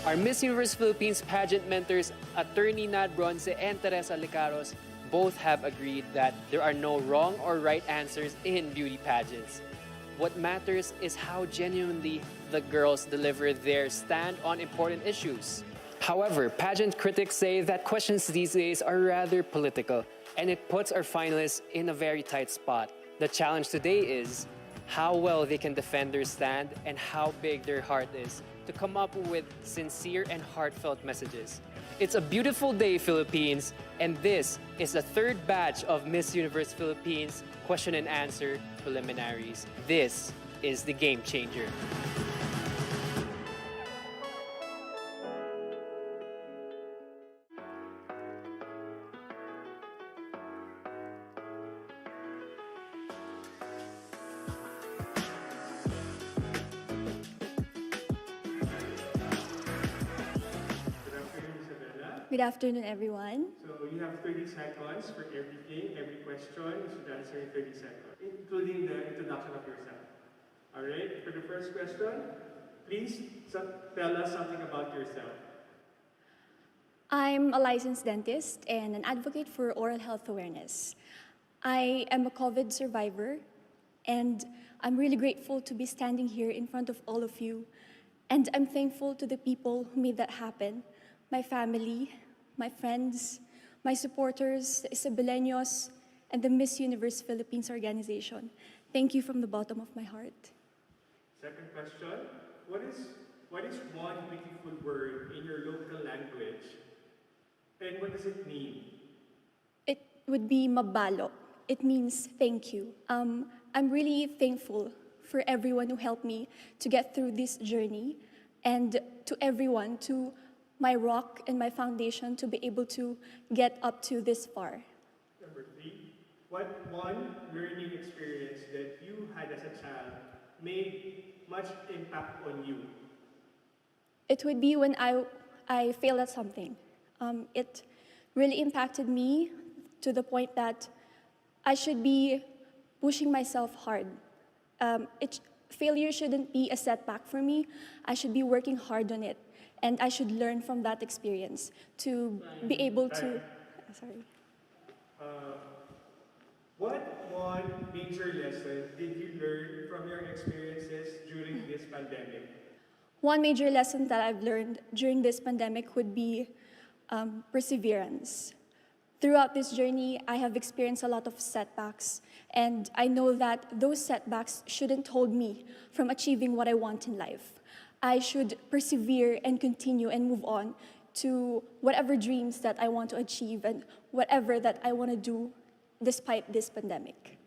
Our Miss Universe Philippines pageant mentors, Attorney Nad Bronze and Teresa Licaros, both have agreed that there are no wrong or right answers in beauty pageants. What matters is how genuinely the girls deliver their stand on important issues. However, pageant critics say that questions these days are rather political, and it puts our finalists in a very tight spot. The challenge today is how well they can defend their stand and how big their heart is to come up with sincere and heartfelt messages. It's a beautiful day, Philippines, and this is the third batch of Miss Universe Philippines question and answer preliminaries. This is the game changer. Good afternoon, everyone. So you have 30 seconds for everything, every question. You should answer in 30 seconds, including the introduction of yourself. All right, for the first question, please tell us something about yourself. I'm a licensed dentist and an advocate for oral health awareness. I am a COVID survivor, and I'm really grateful to be standing here in front of all of you. And I'm thankful to the people who made that happen. My family, my friends, my supporters, the Isabeleños, and the Miss Universe Philippines organization. Thank you from the bottom of my heart. Second question, what is one beautiful word in your local language, and what does it mean? It would be mabalo. It means thank you. I'm really thankful for everyone who helped me to get through this journey, and to everyone, to my rock and my foundation to be able to get up to this far. Number 3, what one learning experience that you had as a child made much impact on you? It would be when I failed at something. It really impacted me to the point that I should be pushing myself hard. Failure shouldn't be a setback for me. I should be working hard on it. And I should learn from that experience to be able to, sorry. What one major lesson did you learn from your experiences during this pandemic? One major lesson that I've learned during this pandemic would be perseverance. Throughout this journey, I have experienced a lot of setbacks, and I know that those setbacks shouldn't hold me from achieving what I want in life. I should persevere and continue and move on to whatever dreams that I want to achieve and whatever that I want to do despite this pandemic.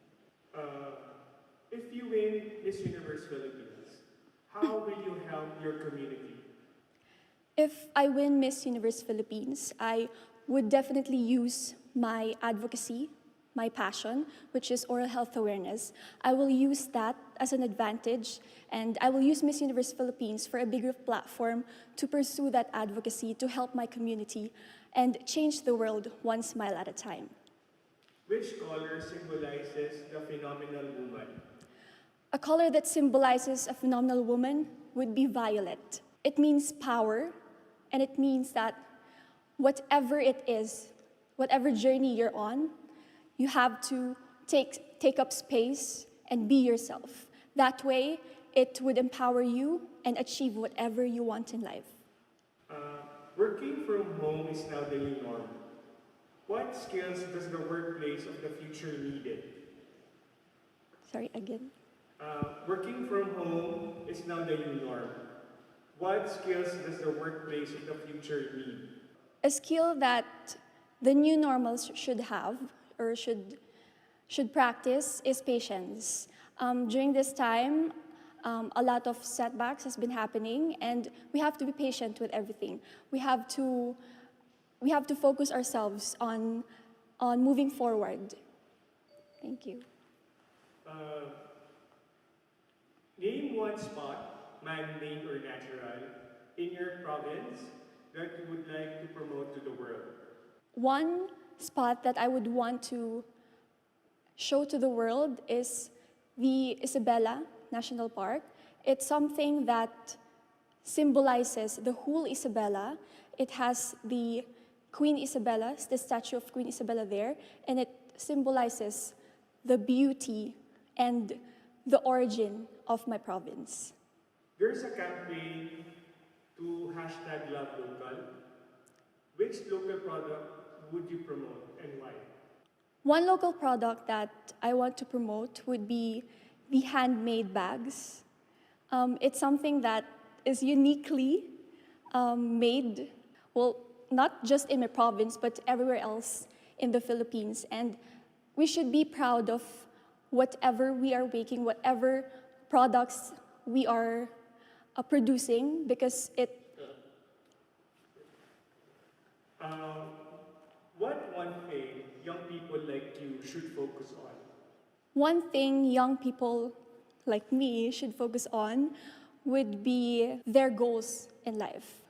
If you win Miss Universe Philippines, how will you help your community? If I win Miss Universe Philippines, I would definitely use my advocacy, my passion, which is oral health awareness. I will use that as an advantage, and I will use Miss Universe Philippines for a bigger platform to pursue that advocacy, to help my community, and change the world one smile at a time. Which color symbolizes the phenomenal woman? A color that symbolizes a phenomenal woman would be violet. It means power, and it means that whatever it is, whatever journey you're on, you have to take up space and be yourself. That way, it would empower you and achieve whatever you want in life. Working from home is now the new norm. What skills does the workplace of the future need? Sorry, again. Working from home is now the new norm. What skills does the workplace of the future need? A skill that the new normals should have or should practice is patience. During this time, a lot of setbacks has been happening, and we have to be patient with everything. We have to focus ourselves on moving forward. Thank you. Name one spot, man-made or natural, in your province that you would like to promote to the world. One spot that I would want to show to the world is the Isabela National Park. It's something that symbolizes the whole Isabela. It has the Queen Isabella, the statue of Queen Isabella there, and it symbolizes the beauty and the origin of my province. There's a campaign to hashtag Love Local. Which local product would you promote and why? One local product that I want to promote would be the handmade bags. It's something that is uniquely made, well, not just in my province, but everywhere else in the Philippines. And we should be proud of whatever we are making, whatever products we are producing, because it... What one thing young people like you should focus on? One thing young people like me should focus on would be their goals in life.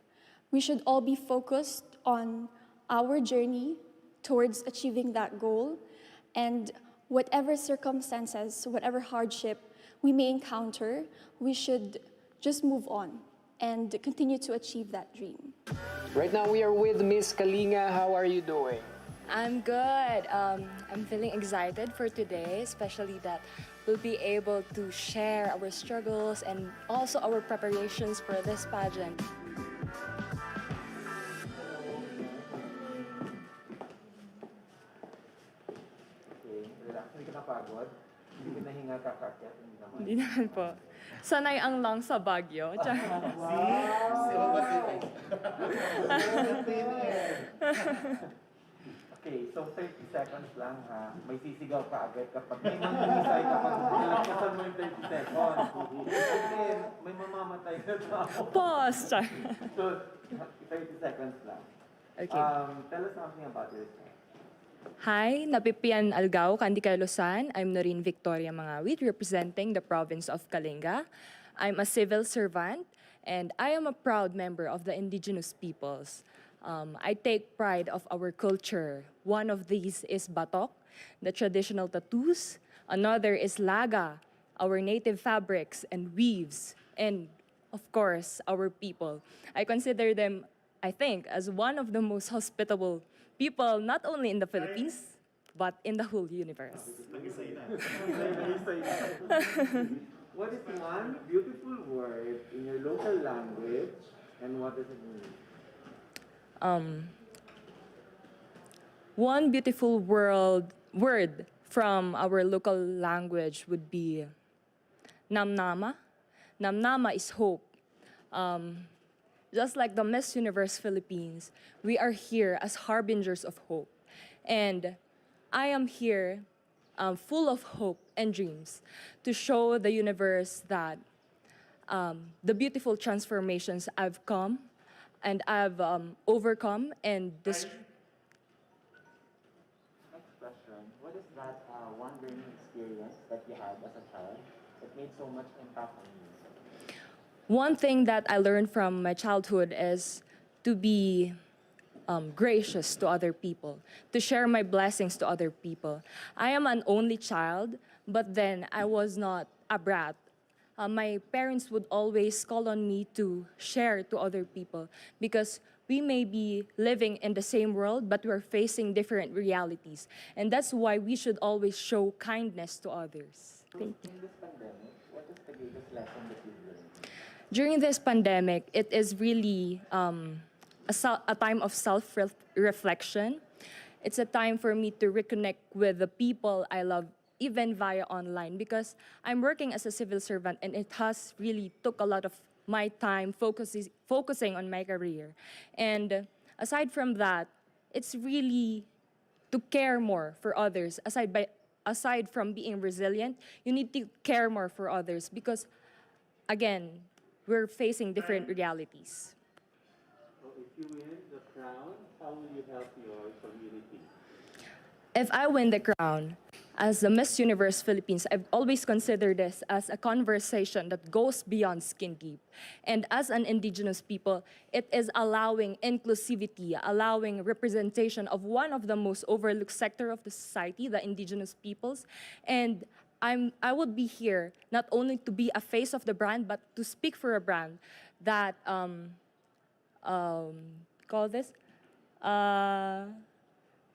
We should all be focused on our journey towards achieving that goal, and whatever circumstances, whatever hardship we may encounter, we should just move on and continue to achieve that dream. Right now we are with Miss Kalinga. How are you doing? I'm good. I'm feeling excited for today, especially that we'll be able to share our struggles and also our preparations for this pageant. Okay, relax. Hindi ka napagod? Hindi ka nahinga kakakyat? Hindi naman. Hindi naman po. Sanay ang lang sa Baguio. Okay, so 30 seconds lang ha. May sisigaw ka agad kapag may manggumisay kapag nilagpasan mo yung 30 seconds. Kasi may mamamatay na tao. Pause! So, 30 seconds lang. Okay. Tell us something about yourself. Hi, Napipian Algao, Candicay, Luzon. I'm Noreen Victoria Mangawit, representing the province of Kalinga. I'm a civil servant, and I am a proud member of the indigenous peoples. I take pride of our culture. One of these is batok, the traditional tattoos. Another is laga, our native fabrics and weaves. And, of course, our people. I consider them, I think, as one of the most hospitable people, not only in the Philippines, but in the whole universe. What is one beautiful word in your local language and what does it mean? One beautiful word from our local language would be namnama. Namnama is hope. Just like the Miss Universe Philippines, we are here as harbingers of hope. And I am here full of hope and dreams to show the universe that the beautiful transformations I've come and I've overcome and Next question. What is that one learning experience that you had as a child that made so much impact on you? one thing that I learned from my childhood is to be gracious to other people, to share my blessings to other people. I am an only child, but then I was not a brat. My parents would always call on me to share to other people because we may be living in the same world, but we're facing different realities. And that's why we should always show kindness to others. Thank you. In this pandemic, what is the biggest lesson that you've learned? During this pandemic, it is really a time of self-reflection. It's a time for me to reconnect with the people I love, even via online, because I'm working as a civil servant and it has really took a lot of my time focusing on my career. And aside from that, it's really to care more for others. Aside from being resilient, you need to care more for others because, again, we're facing different realities. So if you win the crown, how will you help your community? If I win the crown as the Miss Universe Philippines, I've always considered this as a conversation that goes beyond skin deep. And as an indigenous people, it is allowing inclusivity, allowing representation of one of the most overlooked sector of the society, the indigenous peoples. And I would be here not only to be a face of the brand, but to speak for a brand that call this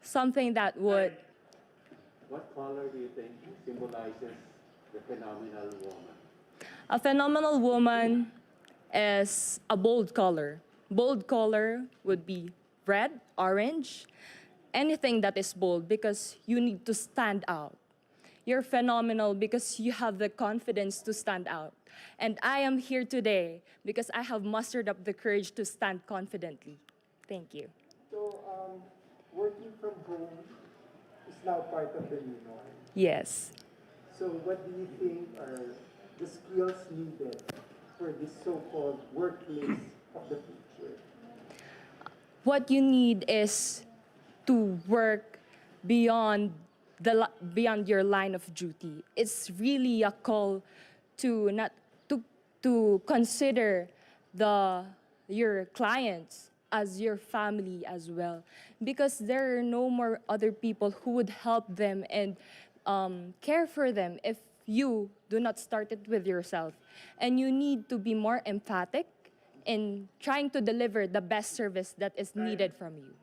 something that would. What color do you think symbolizes the phenomenal woman? A phenomenal woman is a bold color. Bold color would be red, orange, anything that is bold because you need to stand out. You're phenomenal because you have the confidence to stand out. And I am here today because I have mustered up the courage to stand confidently. Thank you. So, working from home is now part of the new norm. Yes. So, what do you think are the skills needed for this so-called workplace of the future? What you need is to work beyond beyond your line of duty. It's really a call to not to consider your clients as your family as well, because there are no more other people who would help them and care for them if you do not start it with yourself. And you need to be more emphatic in trying to deliver the best service that is needed from you.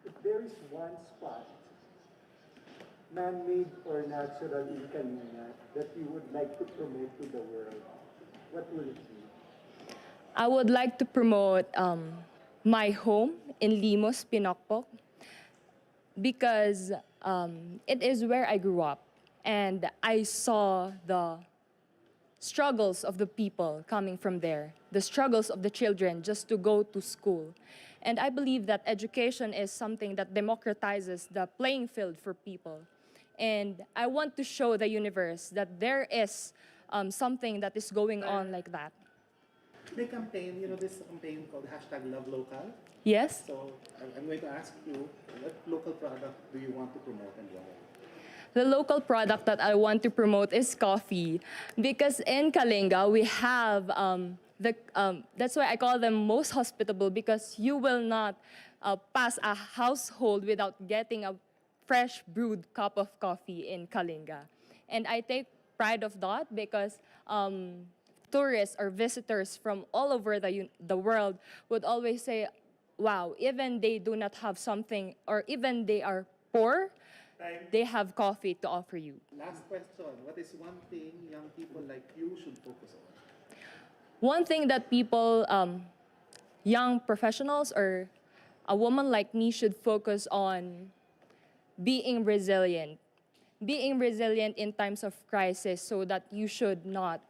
If there is one spot, man-made or natural in Lianina, that you would like to promote to the world, what will it be? I would like to promote my home in Limos, Pinokpok, because it is where I grew up and I saw the struggles of the people coming from there, the struggles of the children just to go to school. And I believe that education is something that democratizes the playing field for people. And I want to show the universe that there is something that is going on like that. The campaign, this campaign called #LoveLocal. Yes? So I'm going to ask you, what local product do you want to promote and why? The local product that I want to promote is coffee, because in Kalinga we have that's why I call them most hospitable, because you will not pass a household without getting a fresh brewed cup of coffee in Kalinga. And I take pride of that because tourists or visitors from all over the world would always say, wow, even they do not have something, or even they are poor, they have coffee to offer you. Last question. What is one thing young people like you should focus on? One thing that people, young professionals or a woman like me should focus on being resilient. Being resilient in times of crisis so that you should not,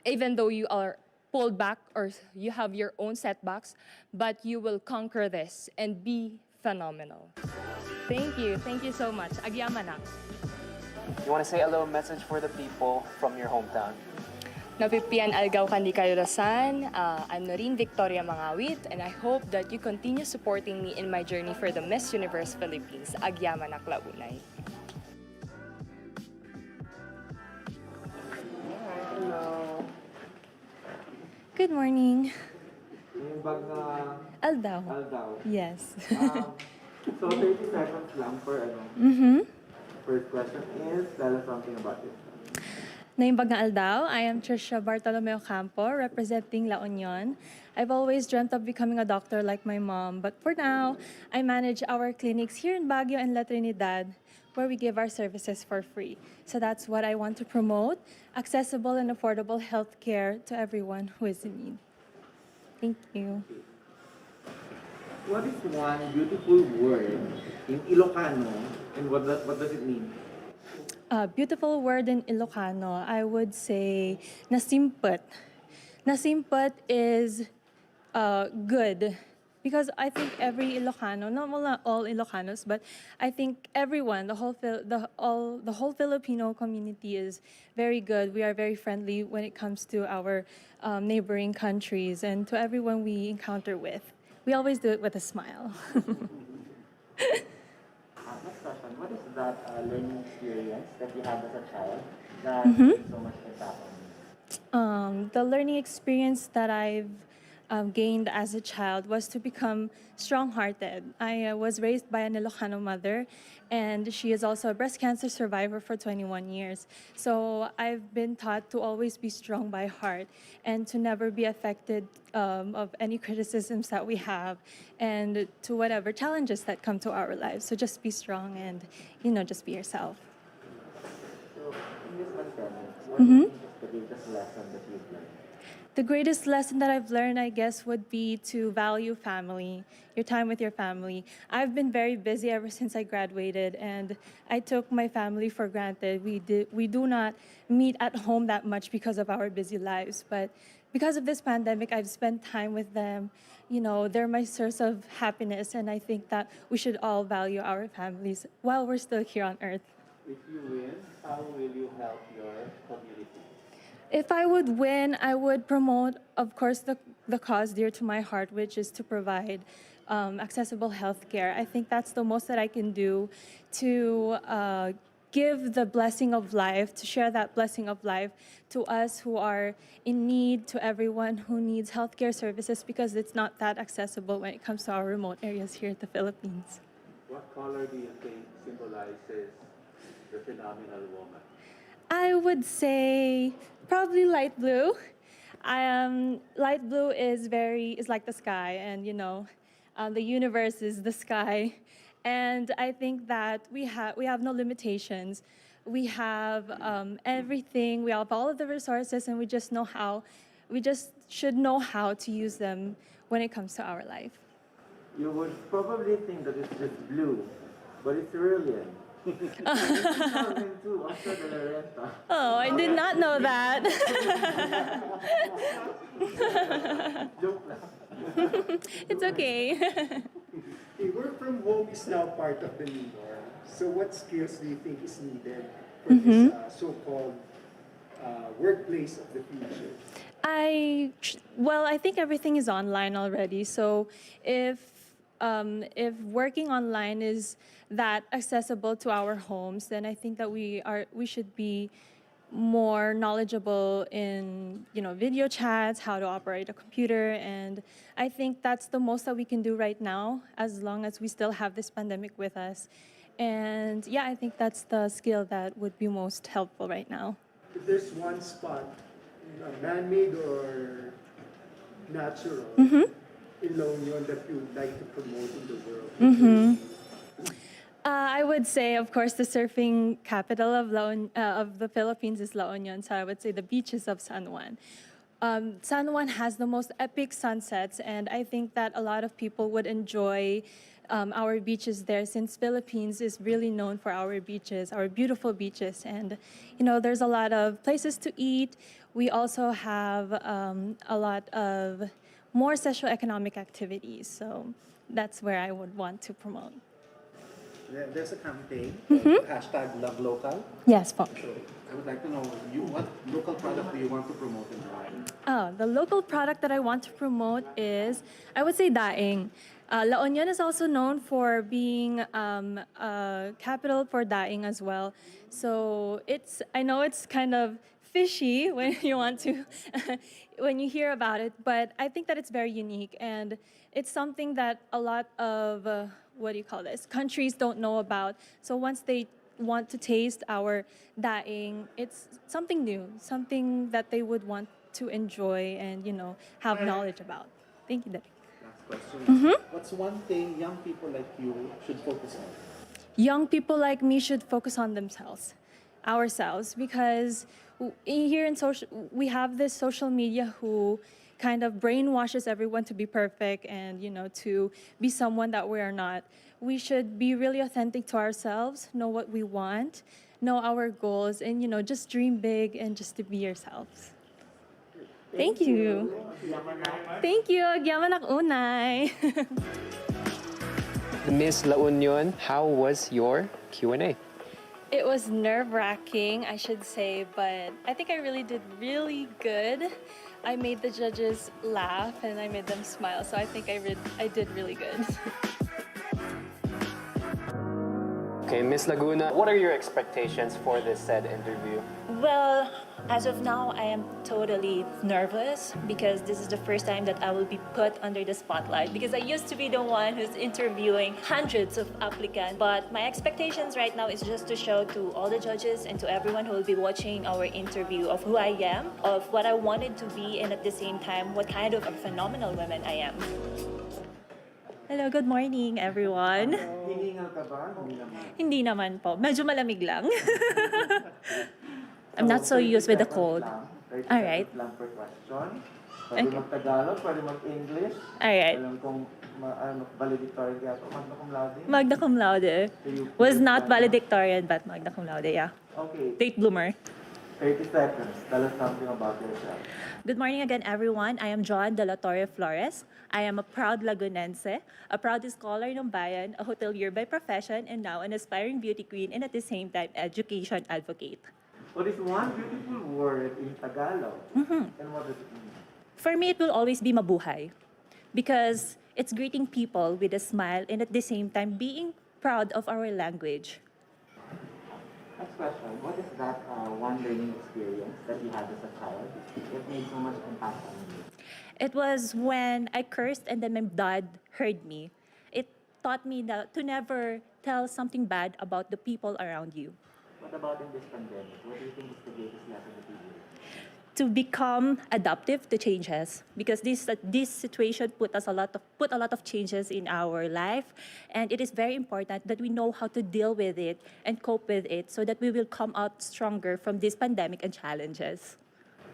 even though you are pulled back or you have your own setbacks, but you will conquer this and be phenomenal. Thank you. Thank you so much. Akiyama na. You want to say a little message for the people from your hometown? Napipian algaw kandi kayo rasan. I'm Noreen Victoria Mangawit, and I hope that you continue supporting me in my journey for the Miss Universe Philippines. Akiyama na klaunay. Hello. Good morning. Yung bag na Aldaw. Aldaw. Yes. So 30 seconds lang for First question is, tell us something about it. Naimbag na Aldaw. I am Trizha Ocampo, representing La Union. I've always dreamt of becoming a doctor like my mom, but for now, I manage our clinics here in Baguio and La Trinidad, where we give our services for free. So that's what I want to promote, accessible and affordable healthcare to everyone who is in need. Thank you. What is one beautiful word in Ilocano and what does it mean? Beautiful word in Ilocano, I would say nasimput. Nasimput is good, because I think every Ilocano, not all Ilocanos, but I think everyone, the whole Filipino community is very good. We are very friendly when it comes to our neighboring countries and to everyone we encounter with. We always do it with a smile. Next question, what is that learning experience that you had as a child that made so much impact on you? The learning experience that I've gained as a child was to become strong-hearted. I was raised by an Ilocano mother, and she is also a breast cancer survivor for 21 years. So I've been taught to always be strong by heart and to never be affected of any criticisms that we have and to whatever challenges that come to our lives. So just be strong and, just be yourself. So, in this pandemic, what do you think is the biggest lesson that you've learned? The greatest lesson that I've learned, I guess, would be to value family, your time with your family. I've been very busy ever since I graduated, and I took my family for granted. We do not meet at home that much because of our busy lives, but because of this pandemic, I've spent time with them. They're my source of happiness, and I think that we should all value our families while we're still here on Earth. If you win, how will you help your community? If I would win, I would promote, of course, the cause dear to my heart, which is to provide accessible health care. I think that's the most that I can do to give the blessing of life, to share that blessing of life to us who are in need, to everyone who needs healthcare services, because it's not that accessible when it comes to our remote areas here in the Philippines. What color do you think symbolizes the phenomenal woman? I would say probably light blue. Light blue is like the sky, and the universe is the sky, and I think that we have no limitations. We have everything. We have all of the resources, and we just should know how to use them when it comes to our life. You would probably think that it's just blue, but it's brilliant. 2002, after the Oriental. Oh, I did not know that. Joke lang. It's okay. Okay, work from home is now part of the new norm. So what skills do you think is needed for this so-called workplace of the future? I think everything is online already. So if working online is that accessible to our homes, then I think that we should be more knowledgeable in video chats, how to operate a computer, and I think that's the most that we can do right now, as long as we still have this pandemic with us. And yeah, I think that's the skill that would be most helpful right now. If there's one spot, man-made or natural, in La Union that you would like to promote in the world? I would say, of course, the surfing capital of the Philippines is La Union, so I would say the beaches of San Juan. San Juan has the most epic sunsets, and I think that a lot of people would enjoy our beaches there, since Philippines is really known for our beaches, our beautiful beaches, and there's a lot of places to eat. We also have a lot of more socio-economic activities, so that's where I would want to promote. There's a campaign, hashtag Love Local. Yes, po. So I would like to know, what local product do you want to promote and why? Oh, the local product that I want to promote is, I would say, daing. La Union is also known for being a capital for daing as well. So I know it's kind of fishy when you want to, when you hear about it, but I think that it's very unique, and it's something that a lot of, countries don't know about. So once they want to taste our daing, it's something new, something that they would want to enjoy and, have knowledge about. Thank you, Daddy. Last question. What's one thing young people like you should focus on? Young people like me should focus on ourselves, because here in we have this social media who kind of brainwashes everyone to be perfect and, to be someone that we are not. We should be really authentic to ourselves, know what we want, know our goals, and, just dream big and just to be yourselves. Thank you. Thank you. Akiyama nak unay. Miss La Union, how was your Q&A? It was nerve-wracking, I should say, but I think I really did really good. I made the judges laugh and I made them smile, so I think I did really good. Okay, Miss Laguna, what are your expectations for this said interview? Well, As of now, I am totally nervous because this is the first time that I will be put under the spotlight, because I used to be the one who's interviewing hundreds of applicants. But my expectations right now is just to show to all the judges and to everyone who will be watching our interview of who I am, of what I wanted to be, and at the same time, what kind of a phenomenal woman I am. Hello, good morning everyone. Hiningal ka ba? Hindi naman. Hindi naman po. Medyo malamig lang. I'm not so used with the cold. All right. Lang per question. Pwede Okay. mag-Tagalog, pwede mag-English. All right. Alam kong valedictorian kaya ito, magna cum laude. Magna cum laude. So you Was please not stand up. valedictorian, but magna cum laude, yeah. Okay, Late bloomer. 30 seconds. Tell us something about yourself. Good morning again, everyone. I am Joan de la Torre Flores. I am a proud Lagunense, a proud scholar ng bayan, a hotelier by profession, and now an aspiring beauty queen and at the same time, education advocate. What is one beautiful word in Tagalog? And what does it mean? For me, it will always be mabuhay because it's greeting people with a smile and at the same time being proud of our language. Next question. What is that one learning experience that you had as a child that made so much impact on you? It was when I cursed and then my dad heard me. It taught me that to never tell something bad about the people around you. What about in this pandemic? What do you think is the greatest lesson that you learned? To become adaptive to changes, because this situation put a lot of changes in our life, and it is very important that we know how to deal with it and cope with it so that we will come out stronger from this pandemic and challenges.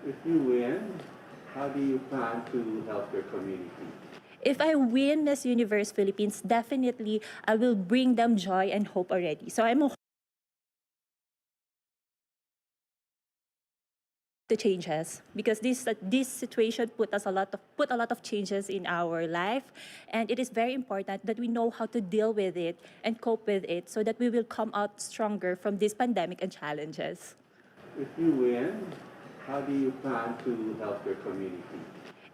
If you win, how do you plan to help your community? If I win Miss Universe Philippines, definitely I will bring them joy and hope already. So I'm the changes, because this situation put a lot of changes in our life, and it is very important that we know how to deal with it and cope with it so that we will come out stronger from this pandemic and challenges. If you win, how do you plan to help your community?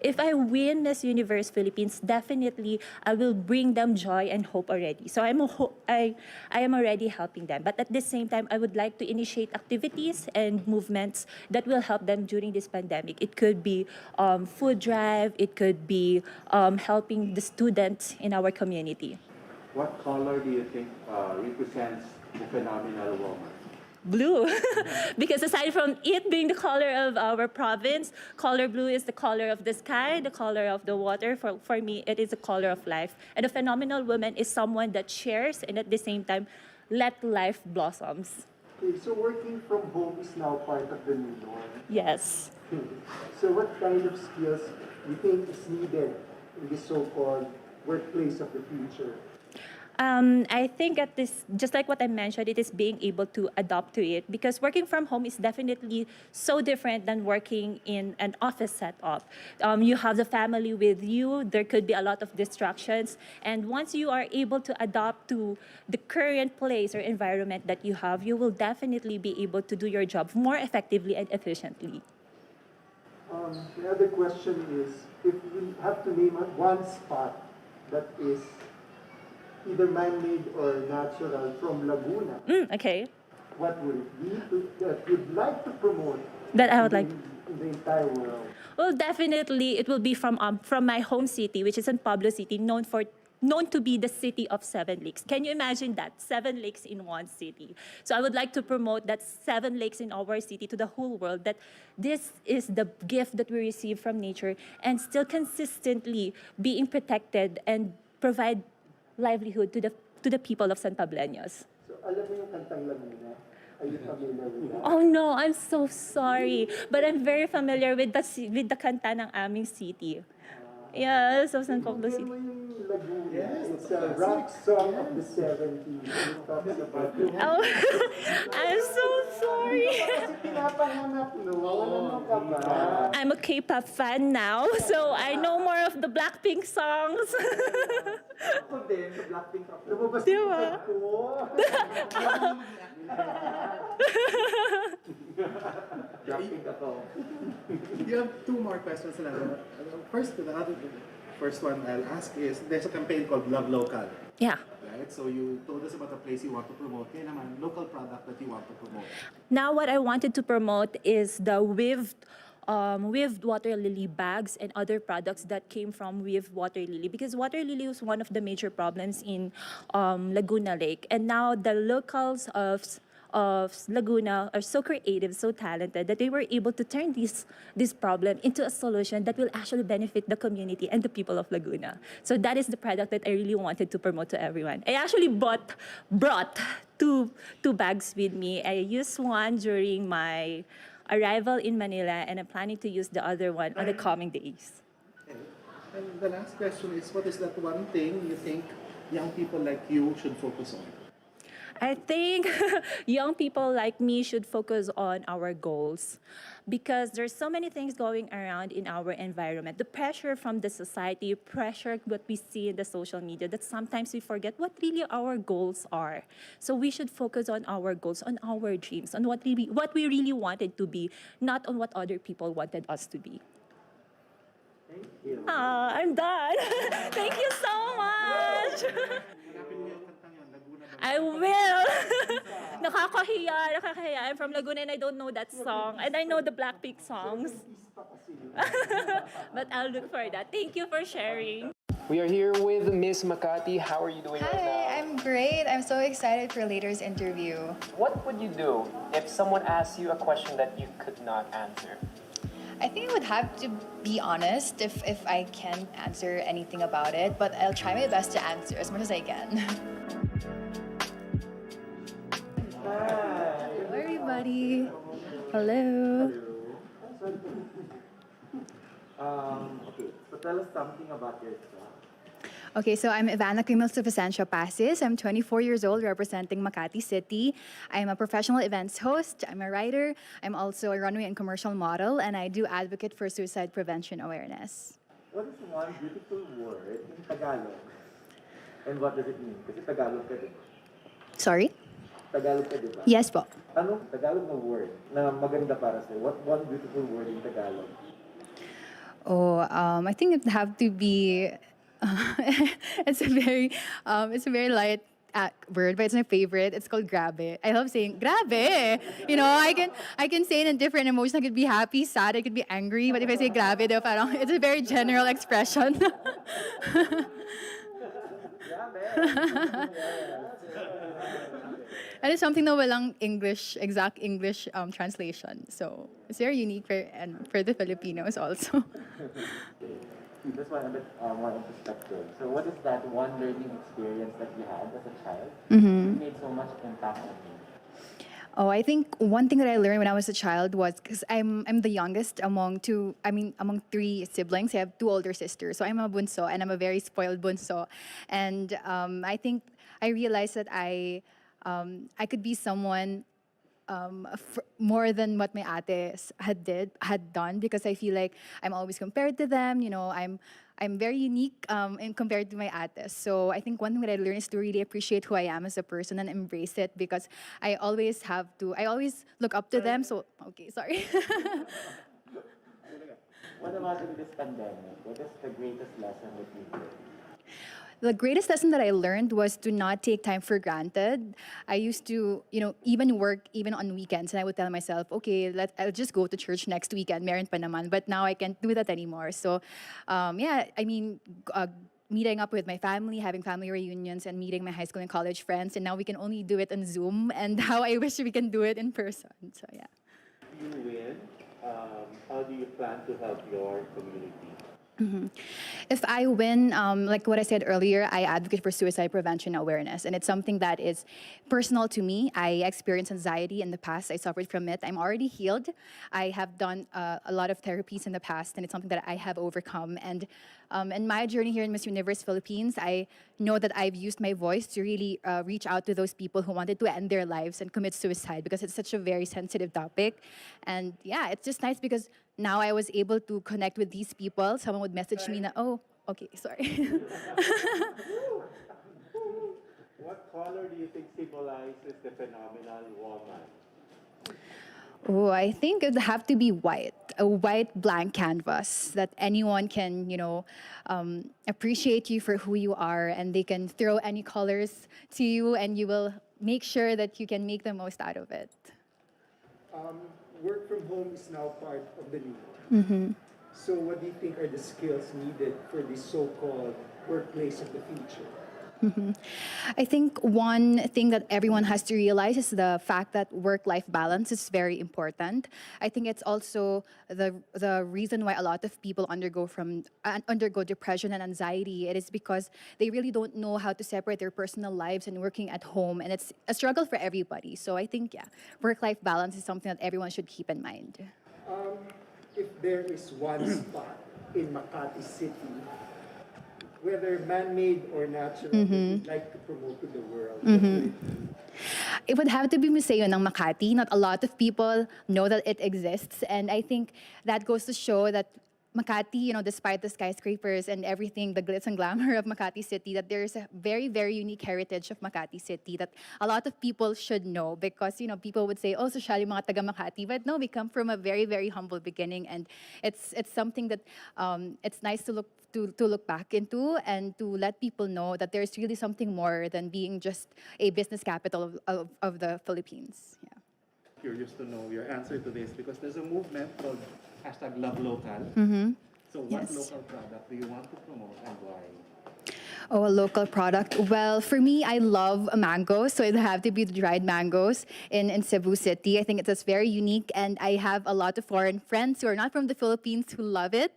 If I win Miss Universe Philippines, definitely I will bring them joy and hope already. So I am already helping them. But at the same time, I would like to initiate activities and movements that will help them during this pandemic. It could be food drive. It could be helping the students in our community. What color do you think represents the phenomenal woman? Blue. Because aside from it being the color of our province, color blue is the color of the sky, the color of the water. For me, it is the color of life. And a phenomenal woman is someone that shares and at the same time, let life blossoms. Okay, so working from home is now part of the new norm. Yes. So what kind of skills do you think is needed in this so-called workplace of the future? I think at this, just like what I mentioned, it is being able to adapt to it, because working from home is definitely so different than working in an office setup. You have the family with you, there could be a lot of distractions, and once you are able to adapt to the current place or environment that you have, you will definitely be able to do your job more effectively and efficiently. The other question is, if we have to name one spot that is either man-made or natural from Laguna, Okay. what would it be that you'd like to promote That I would like. in the entire world? Well, definitely it will be from my home city, which is in Pablo City, known to be the city of 7 lakes. Can you imagine that? 7 lakes in one city. So I would like to promote that 7 lakes in our city to the whole world, that this is the gift that we receive from nature and still consistently being protected and provide livelihood to the people of San Pableños. So alam mo yung kantang Laguna? Are you familiar with that? Oh no, I'm so sorry. But I'm very familiar with the kanta ng aming city. Yeah, so San Pablo Bigyan City. mo yung Laguna. It's a rock song of the 70s. It talks about Oh, I'm so sorry. Kasi pinapanganap, no? Wala ka ba? I'm a K-pop fan now, so I know more of the Blackpink songs. Ako din, sa Blackpink ako. Lumabas Di yung ba? kanta ko. Blackpink ako. You have two more questions na lang. First one I'll ask is, there's a campaign called Love Local. Yeah. right? So you told us about the place you want to promote. Kaya naman, local product that you want to promote. Now, what I wanted to promote is the weaved water lily bags and other products that came from weaved water lily, because water lily was one of the major problems in Laguna Lake. And now the locals of Laguna are so creative, so talented, that they were able to turn this problem into a solution that will actually benefit the community and the people of Laguna. So that is the product that I really wanted to promote to everyone. I actually brought two bags with me. I used one during my arrival in Manila, and I'm planning to use the other one on the coming days. Okay. And the last question is, what is that one thing you think young people like you should focus on? I think young people like me should focus on our goals, because there's so many things going around in our environment. The pressure from the society, pressure what we see in the social media, that sometimes we forget what really our goals are. So we should focus on our goals, on our dreams, on what we really wanted to be, not on what other people wanted us to be. Thank you. I'm done. Thank you so much. Hanapin mo yung kantang yun, Laguna ba? I will. Nakakahiya. I'm from Laguna and I don't know that song. And I know the Blackpink songs. But I'll look for that. Thank you for sharing. We are here with Miss Makati. How are you doing right now? Hi, I'm great. I'm so excited for later's interview. What would you do if someone asked you a question that you could not answer? I think I would have to be honest if I can't answer anything about it, but I'll try my best to answer as much as I can. Hello, everybody. Hello. Okay, so tell us something about yourself. Okay, so I'm Ivanna Pacis. I'm 24 years old, representing Makati City. I'm a professional events host. I'm a writer. I'm also a runway and commercial model, and I do advocate for suicide prevention awareness. What is one beautiful word in Tagalog? And what does it mean? Kasi Tagalog ka din. Sorry? Tagalog ka, di ba? Yes po. Anong Tagalog na word na maganda para sa'yo? What one beautiful word in Tagalog? I think it'd have to be. It's a very light word, but it's my favorite. It's called grabe. I love saying grabe. You know, I can say it in different emotions. I could be happy, sad, I could be angry. But if I say grabe, parang it's a very general expression. And it's something na walang exact English translation. So it's very unique for the Filipinos also. This one a bit more in perspective. So what is that one learning experience that you had as a child that made so much impact on you? Oh, I think one thing that I learned when I was a child was, because I'm the youngest among three siblings. I have two older sisters. So I'm a bunso, and I'm a very spoiled bunso. And I think I realized that I could be someone more than what my ates had done, because I feel like I'm always compared to them. You know, I'm very unique in compared to my ates. So I think one thing that I learned is to really appreciate who I am as a person and embrace it, because I always look up to them. So okay, sorry. What about in this pandemic? What is the greatest lesson that you learned? The greatest lesson that I learned was to not take time for granted. I used to, even work even on weekends, and I would tell myself, okay, I'll just go to church next weekend, meron pa naman. But now I can't do that anymore. So, meeting up with my family, having family reunions, and meeting my high school and college friends, and now we can only do it on Zoom. And how I wish we can do it in person. So yeah. You win. How do you plan to help your community? If I win, like what I said earlier, I advocate for suicide prevention awareness. And it's something that is personal to me. I experienced anxiety in the past. I suffered from it. I'm already healed. I have done a lot of therapies in the past, and it's something that I have overcome. And in my journey here in Miss Universe Philippines, I know that I've used my voice to really reach out to those people who wanted to end their lives and commit suicide, because it's such a very sensitive topic. And yeah, it's just nice because now I was able to connect with these people. Someone would message me na, oh, okay, sorry. What color do you think symbolizes the phenomenal woman? Oh, I think it'd have to be white. a white blank canvas that anyone can, appreciate you for who you are, and they can throw any colors to you, and you will make sure that you can make the most out of it. Work from home is now part of the new. So what do you think are the skills needed for this so-called workplace of the future? I think one thing that everyone has to realize is the fact that work-life balance is very important. I think it's also the reason why a lot of people undergo depression and anxiety. It is because they really don't know how to separate their personal lives and working at home, and it's a struggle for everybody. So I think, work-life balance is something that everyone should keep in mind. If there is one spot in Makati City, whether man-made or natural, that you'd like to promote to the world, what would it be? It would have to be Museo ng Makati. Not a lot of people know that it exists, and I think that goes to show that Makati, despite the skyscrapers and everything, the glitz and glamour of Makati City, that there's a very, very unique heritage of Makati City that a lot of people should know, because, people would say, oh, social yung mga taga Makati, but no, we come from a very, very humble beginning, and it's something that it's nice to look back into, and to let people know that there's really something more than being just a business capital of the Philippines. Yeah. Curious to know your answer to this, because there's a movement called #LoveLocal. So what Yes. local product do you want to promote and why? Oh, a local product. Well, for me, I love mangoes, so it'd have to be the dried mangoes in Cebu City. I think it's just very unique, and I have a lot of foreign friends who are not from the Philippines who love it,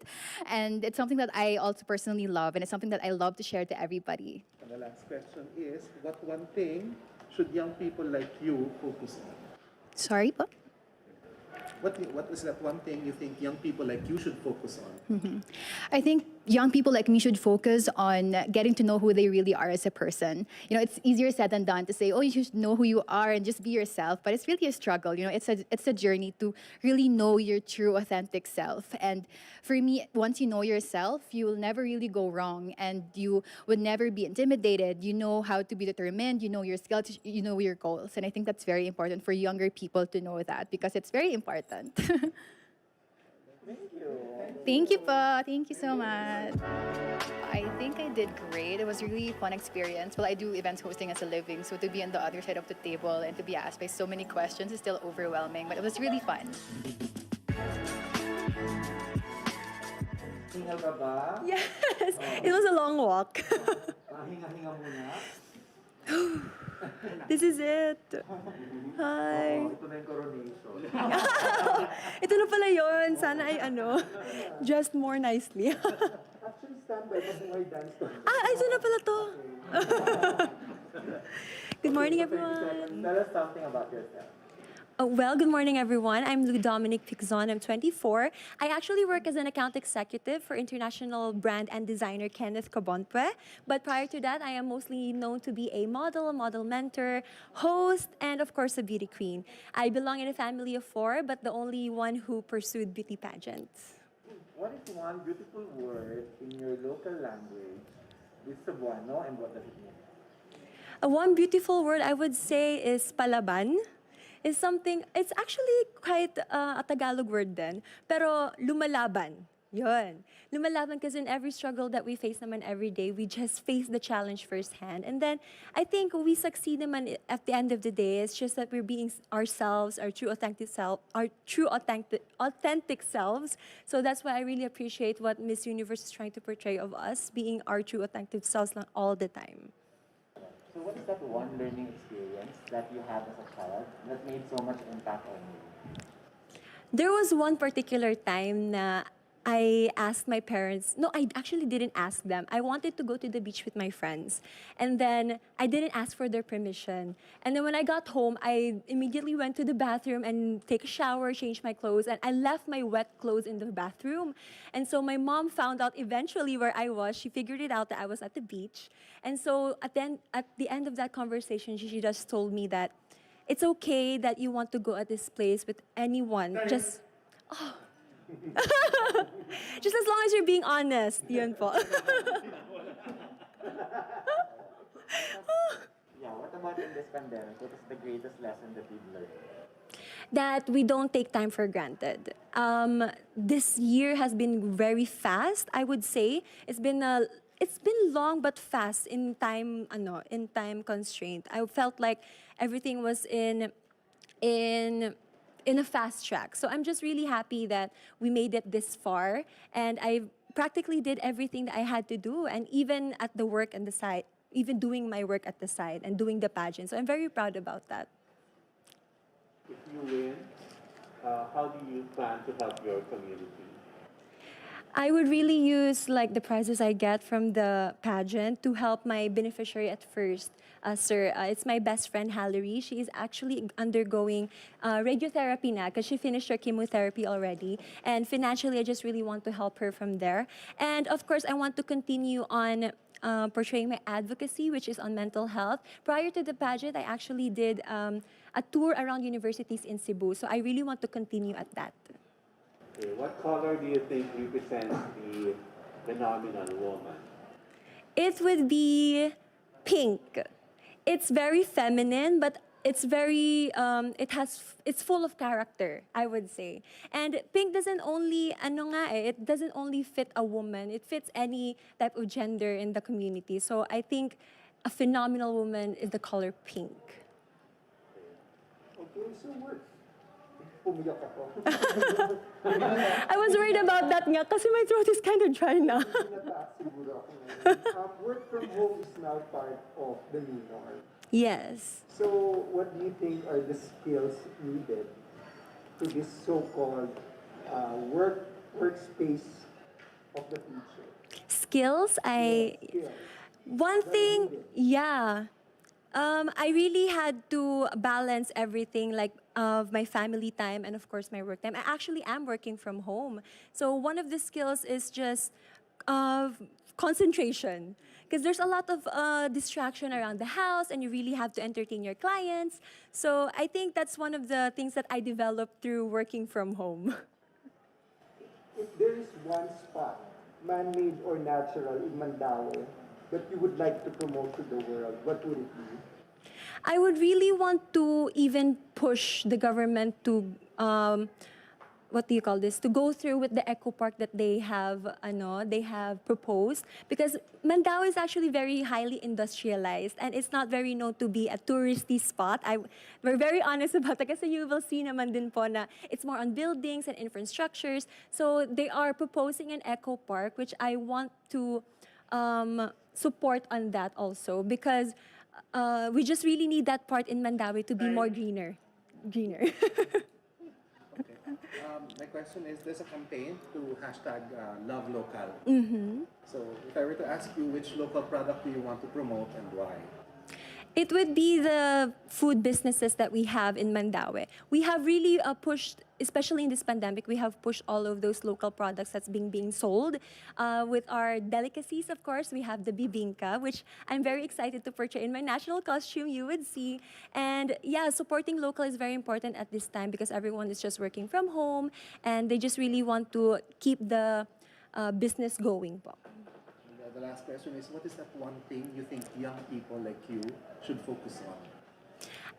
and it's something that I also personally love, and it's something that I love to share to everybody. And the last question is, what one thing should young people like you focus on? Sorry, po? What is that one thing you think young people like you should focus on? I think young people like me should focus on getting to know who they really are as a person. It's easier said than done to say, oh, you should know who you are and just be yourself, but it's really a struggle. It's a journey to really know your true, authentic self. And for me, once you know yourself, you will never really go wrong, and you would never be intimidated. You know how to be determined, you know your skills, you know your goals. And I think that's very important for younger people to know that, because it's very important. Thank you po. Thank you so much. I think I did great. It was a really fun experience. Well, I do events hosting as a living, so to be on the other side of the table and to be asked by so many questions is still overwhelming, but it was really fun. Hingal ka ba? Yes, it was a long walk. Hinga-hinga muna. This is it. Hi. Ito na yung coronation. Ito na pala yun. Sana ay dressed more nicely. Actually, stand by, mabuhay dance to. Ito na pala to. Good morning, everyone. Tell us something about yourself. Well, good morning, everyone. I'm Dominique Piczon. I'm 24. I actually work as an account executive for international brand and designer Kenneth Cabonpue. But prior to that, I am mostly known to be a model mentor, host, and of course, a beauty queen. I belong in a family of 4, but the only one who pursued beauty pageants. What is one beautiful word in your local language with Cebuano, and what does it mean? One beautiful word I would say is palaban. Is something, it's actually quite a Tagalog word din, pero lumalaban. Yun. Lumalaban because in every struggle that we face naman every day, we just face the challenge firsthand. And then I think we succeed naman at the end of the day. It's just that we're being ourselves, our true authentic selves. So that's why I really appreciate what Miss Universe is trying to portray of us, being our true authentic selves lang all the time. So what is that one learning experience that you had as a child that made so much impact on you? There was one particular time na I asked my parents, no, I actually didn't ask them. I wanted to go to the beach with my friends. And then I didn't ask for their permission. And then when I got home, I immediately went to the bathroom and take a shower, change my clothes, and I left my wet clothes in the bathroom. And so my mom found out eventually where I was. She figured it out that I was at the beach. And so at the end of that conversation, she just told me that it's okay that you want to go at this place with anyone. Just as long as you're being honest. Yun po. Yeah, what about in this pandemic? What is the greatest lesson that you've learned? that we don't take time for granted. This year has been very fast, I would say. It's been long but fast in time, in time constraint. I felt like everything was in a fast track. So I'm just really happy that we made it this far, and I practically did everything that I had to do, and even at the work and the side, even doing my work at the side and doing the pageant. So I'm very proud about that. If you win, how do you plan to help your community? I would really use like the prizes I get from the pageant to help my beneficiary at first. Sir, it's my best friend Hallery. She is actually undergoing radiotherapy now because she finished her chemotherapy already. And financially, I just really want to help her from there. And of course, I want to continue on portraying my advocacy, which is on mental health. Prior to the pageant, I actually did a tour around universities in Cebu. So I really want to continue at that. Okay, what color do you think represents the phenomenal woman? It would be pink. It's very feminine, but it's very it's full of character, I would say. And pink doesn't only it doesn't only fit a woman. It fits any type of gender in the community. So I think a phenomenal woman is the color pink. Okay, so what? Pumiyak ako. I was worried about that nga kasi my throat is kind of dry na. Nataas siguro ako ngayon. Work from home is now part of the new norm. Yes. So, what do you think are the skills needed to this so-called workspace of the future? Skills, Skills. one thing, yeah. I really had to balance everything, like of my family time and of course my work time. I actually am working from home. So one of the skills is just concentration. Because there's a lot of distraction around the house and you really have to entertain your clients. So I think that's one of the things that I developed through working from home. If there is one spot, man-made or natural, in Mandaue, that you would like to promote to the world, what would it be? I would really want to even push the government to, to go through with the eco park that they have proposed, because Mandaue is actually very highly industrialized and it's not very known to be a touristy spot. We're very honest about that kasi you will see naman din po na it's more on buildings and infrastructures. So they are proposing an eco park, which I want to support on that also, because we just really need that part in Mandaue to be more greener. Okay. My question is, there's a campaign to hashtag Love Local. So if I were to ask you, which local product do you want to promote and why? It would be the food businesses that we have in Mandaue. We have really pushed, especially in this pandemic, we have pushed all of those local products that's being sold. With our delicacies, of course, we have the bibingka, which I'm very excited to portray in my national costume, you would see. And yeah, supporting local is very important at this time because everyone is just working from home and they just really want to keep the business going po. The last question is, what is that one thing you think young people like you should focus on?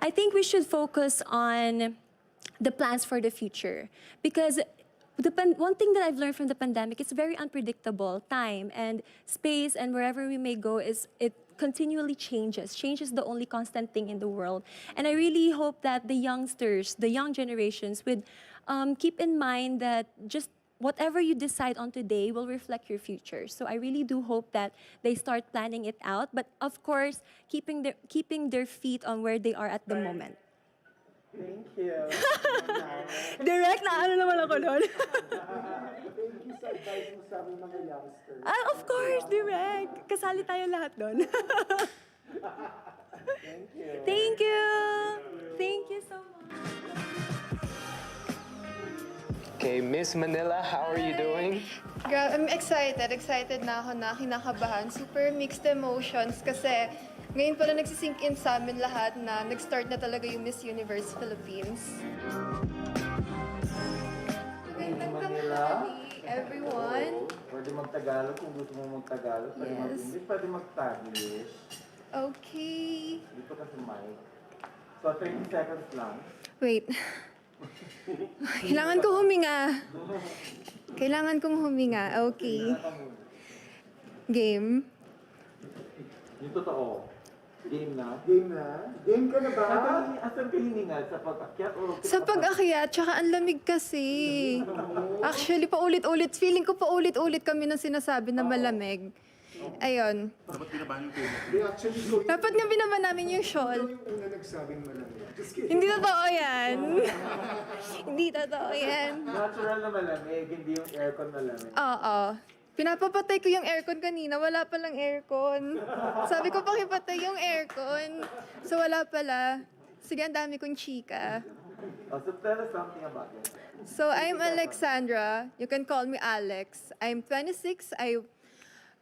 I think we should focus on the plans for the future, because one thing that I've learned from the pandemic, it's very unpredictable. Time and space and wherever we may go, it continually changes. Change is the only constant thing in the world. And I really hope that the youngsters, the young generations would keep in mind that just whatever you decide on today will reflect your future. So I really do hope that they start planning it out, but of course, keeping their feet on where they are at the moment. Thank you. Direct na ano naman ako doon. Thank you sa advice mo sa aming mga youngsters. Of course, direct. Kasali tayo lahat doon. Thank you. Thank you. Thank you so much. Okay, Miss Manila, how are you doing? I'm excited. Excited na ako na kinakabahan. Super mixed emotions kasi ngayon pala nagsisink in sa amin lahat na nag-start na talaga yung Miss Universe Philippines. Magandang tanghali, everyone. Pwede mag-Tagalog kung gusto mo mag-Tagalog. Pwede Yes. mag-English, pwede mag-Taglish. Okay. Dito kasi mic. So 30 seconds lang. Wait. Kailangan ko huminga. Kailangan kong huminga. Okay. Game. Yung totoo. Game na. Game na? Game ka na ba? Asan ka hiningal? Sa pag-akyat o Sa pag-akyat, tsaka ang lamig kasi. Actually, paulit-ulit. Feeling ko paulit-ulit kami nang sinasabi na malamig. Ayun. They actually so Dapat nga binaba namin yung shawl. yung una nagsabing malamig. Just kidding. Hindi totoo yan. Hindi totoo yan. Natural na malamig, hindi yung aircon malamig. Oo. Pinapapatay ko yung aircon kanina, wala palang aircon. Sabi ko pakipatay yung aircon. So wala pala. Sige, ang dami kong chika. Oh, so tell us something about it. So I'm Alexandra. You can call me Alex. I'm 26.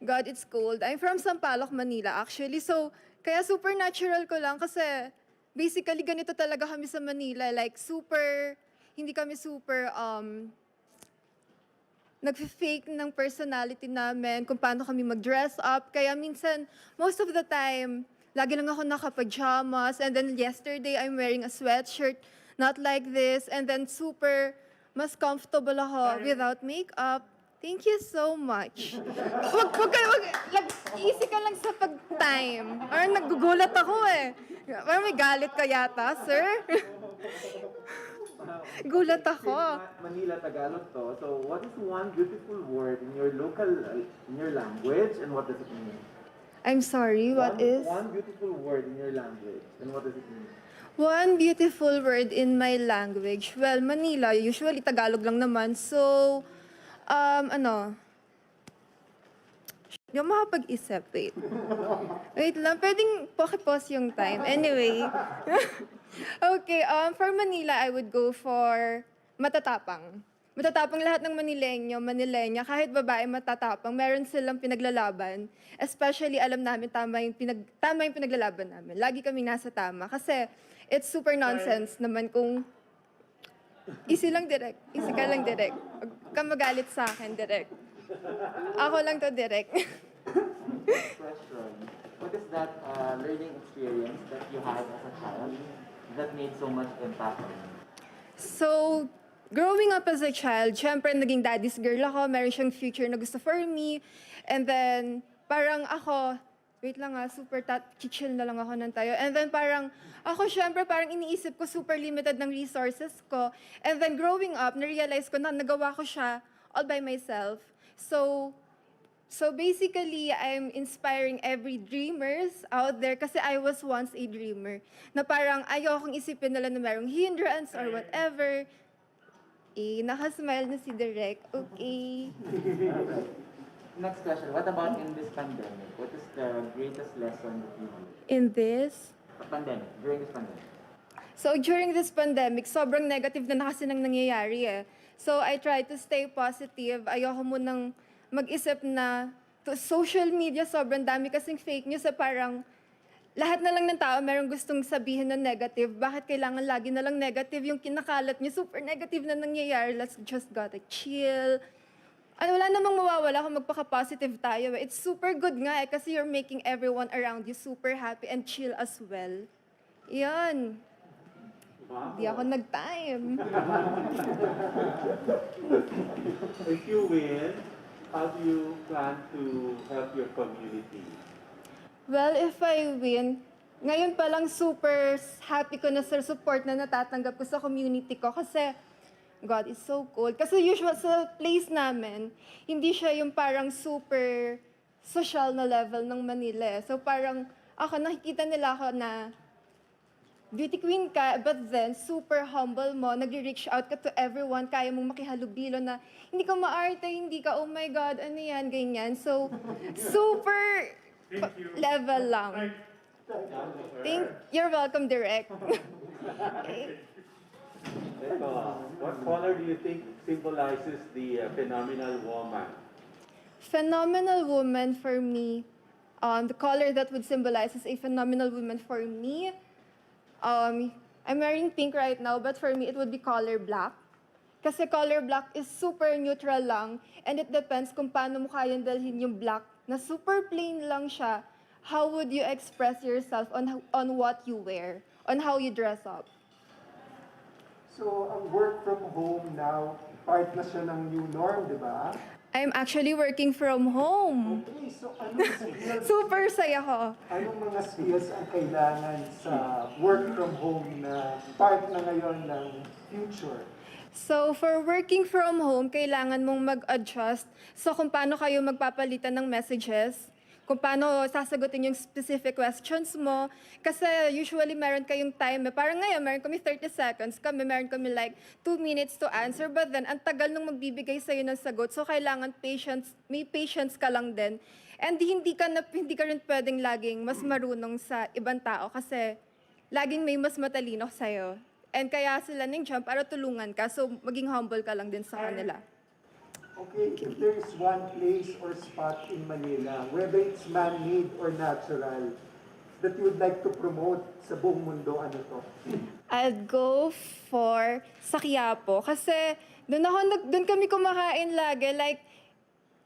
God, it's cold. I'm from Sampaloc, Manila actually. So kaya super natural ko lang kasi basically ganito talaga kami sa Manila. Like super, hindi kami super nag-fake ng personality namin, kung paano kami mag-dress up. Kaya minsan, most of the time, lagi lang ako naka-pajamas. And then yesterday, I'm wearing a sweatshirt, not like this. And then super, mas comfortable ako without makeup. Thank you so much. Easy ka lang sa pag-time. Or nagugulat ako eh. Parang may galit ka yata, sir. Gulat ako. Manila Tagalog to. So what is one beautiful word in your local, in your language, and what does it mean? I'm sorry, what is? One beautiful word in your language, and what does it mean? One beautiful word in my language. Well, Manila, usually Tagalog lang naman. So, hindi ako makapag-isip. Wait lang, pwedeng pause yung time. Anyway. Okay, for Manila, I would go for matatapang. Matatapang lahat ng Manilenya, kahit babae matatapang, meron silang pinaglalaban. Especially, alam namin tama yung pinaglalaban namin. Lagi kaming nasa tama. Kasi, it's super nonsense naman kung easy lang direct. Easy ka lang direct. Huwag ka magalit sa akin direct. Ako lang to direct. Question. What is that learning experience that you had as a child that made so much impact on you? So, growing up as a child, syempre naging daddy's girl ako. Meron siyang future na gusto for me. And then, parang ako, wait lang super chill na lang ako ng tayo. And then parang, ako syempre parang iniisip ko super limited ng resources ko. And then growing up, na-realize ko na nagawa ko siya all by myself. So basically, I'm inspiring every dreamers out there kasi I was once a dreamer. Na parang ayokong isipin nila na merong hindrance or whatever. Nakasmile na si Direk. Okay. Next question. What about in this pandemic? What is the greatest lesson that you learned? In this? During this pandemic. So during this pandemic, sobrang negative na kasi nang nangyayari eh. So I try to stay positive. Ayoko munang mag-isip na social media, sobrang dami kasing fake news. Parang lahat na lang ng tao merong gustong sabihin na negative. Bakit kailangan lagi na lang negative? Yung kinakalat niyo, super negative na nangyayari. Let's just gotta chill. Wala namang mawawala kung magpaka-positive tayo. It's super good nga eh, kasi you're making everyone around you super happy and chill as well. Yan. Di ako nag-time. If you win, how do you plan to help your community? Well, if I win, ngayon pa lang super happy ko na sa support na natatanggap ko sa community ko kasi God, it's so cold. Kasi usual sa place namin, hindi siya yung parang super social na level ng Manila. So parang ako, nakikita nila ako na beauty queen ka, but then super humble mo, nag-reach out ka to everyone, kaya mong makihalubilo na hindi ka maarte, hindi ka, oh my God, ano yan, ganyan. So, super level lang. You're welcome, Direct. What color do you think symbolizes the phenomenal woman? Phenomenal woman for me, the color that would symbolize is a phenomenal woman for me. I'm wearing pink right now, but for me, it would be color black. Kasi color black is super neutral lang, and it depends kung paano mo kayang dalhin yung black, na super plain lang siya. How would you express yourself on what you wear, on how you dress up? So, ang work from home now, part na siya ng new norm, di ba? I'm actually working from home. Okay, so anong skills, Super saya ko. anong mga skills ang kailangan sa work from home na part na ngayon ng future? So, for working from home, kailangan mong mag-adjust so kung paano kayo magpapalitan ng messages, kung paano sasagutin yung specific questions mo. Kasi usually meron kayong time. Parang ngayon, meron kami 30 seconds. Meron kami like 2 minutes to answer. But then, ang tagal nung magbibigay sa'yo ng sagot. So, kailangan may patience ka lang din. And hindi ka rin pwedeng laging mas marunong sa ibang tao kasi laging may mas matalino sa'yo. And kaya sila nandiyan para tulungan ka. So, maging humble ka lang din sa kanila. Okay, if there is one place or spot in Manila, whether it's man-made or natural, that you would like to promote sa buong mundo, ano to? I'd go for sa Quiapo kasi doon kami kumakain lagi. Like,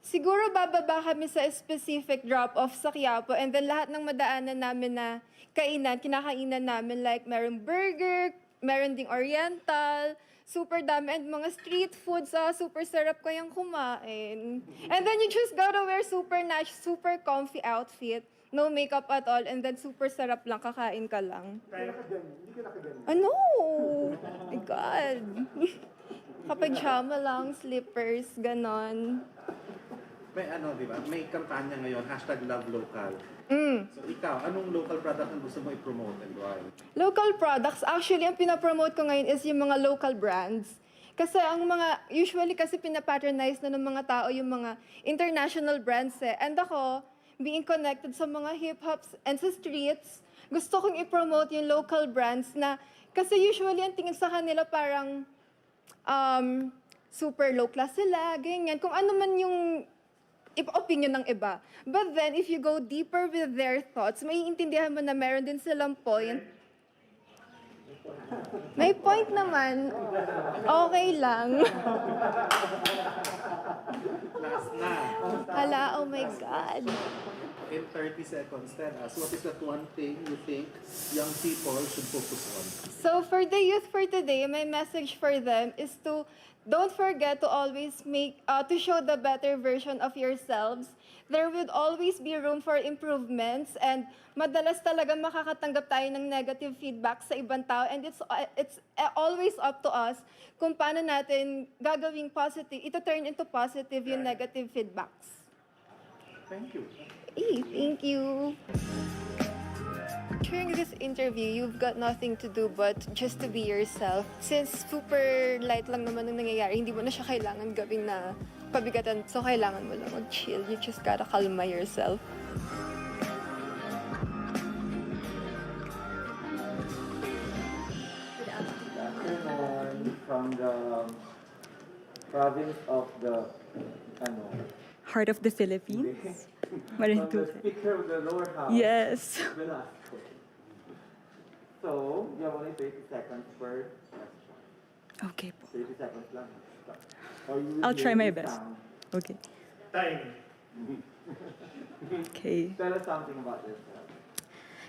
siguro bababa kami sa specific drop-off sa Quiapo and then lahat ng madaanan namin na kinakainan namin like meron burger, meron ding Oriental, super dami, and mga street foods, super sarap kayang kumain. And then you just gotta wear super nice, super comfy outfit, no makeup at all, and then super sarap lang, kakain ka lang. Hindi ka nakaganyan. Ano? Oh my God. Kapajama lang, slippers, ganon. May di ba? May kampanya ngayon, #LoveLocal. So ikaw, anong local product ang gusto mo i-promote and why? Local products, actually, ang pinapromote ko ngayon is yung mga local brands. Kasi usually kasi pinapatronize na ng mga tao yung mga international brands eh. And ako, being connected sa mga hip-hops and sa streets, gusto kong i-promote yung local brands na, kasi usually ang tingin sa kanila parang super low class sila, ganyan. Kung ano man yung opinion ng iba. But then, if you go deeper with their thoughts, maiintindihan mo na meron din silang point. May point naman. Okay lang. Last na. Hala, oh my God. In 30 seconds, tell us, what is that one thing you think young people should focus on? So for the youth for today, my message for them is to don't forget to always to show the better version of yourselves. There would always be room for improvements and madalas talaga makakatanggap tayo ng negative feedback sa ibang tao and it's always up to us kung paano natin gagawing positive, turn into positive yung negative feedbacks. Thank you. Thank you. During this interview, you've got nothing to do but just to be yourself. Since super light lang naman ang nangyayari, hindi mo na siya kailangan gawin na pabigatan. So, kailangan mo lang mag-chill. You just gotta kalma yourself. Good afternoon from the province of the, Heart of the Philippines. from the Speaker of the Lower House. Yes. Velasco. So, you have only 30 seconds per question. Okay po. 30 seconds lang. Or you will I'll try my maybe best. sound. Okay. Time. Okay. Tell us something about yourself.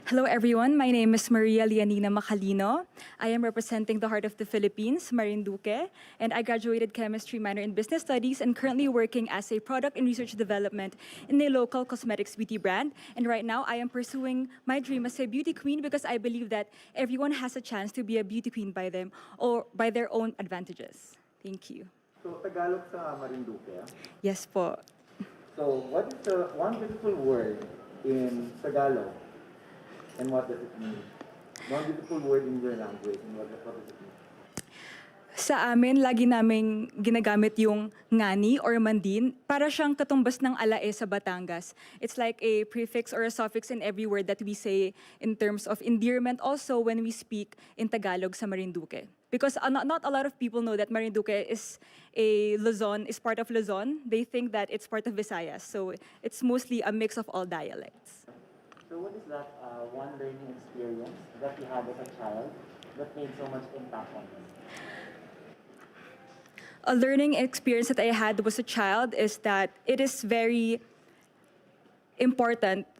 Hello everyone, my name is Lianina Macalino. I am representing the Heart of the Philippines, Marinduque, and I graduated chemistry minor in business studies and currently working as a product and research development in a local cosmetics beauty brand. And right now I am pursuing my dream as a beauty queen because I believe that everyone has a chance to be a beauty queen by them or by their own advantages. Thank you. So, Tagalog sa Marinduque. Yes po. So, what is the one beautiful word in Tagalog? And what does it mean? One beautiful word in your language, and what does it mean? Sa amin, lagi naming ginagamit yung ngani or mandin para siyang katumbas ng alae sa Batangas. It's like a prefix or a suffix in every word that we say in terms of endearment also when we speak in Tagalog sa Marinduque. Because not a lot of people know that Marinduque is part of Luzon. They think that it's part of Visayas. So it's mostly a mix of all dialects. So what is that one learning experience that you had as a child that made so much impact on you? A learning experience that I had as a child is that it is very important.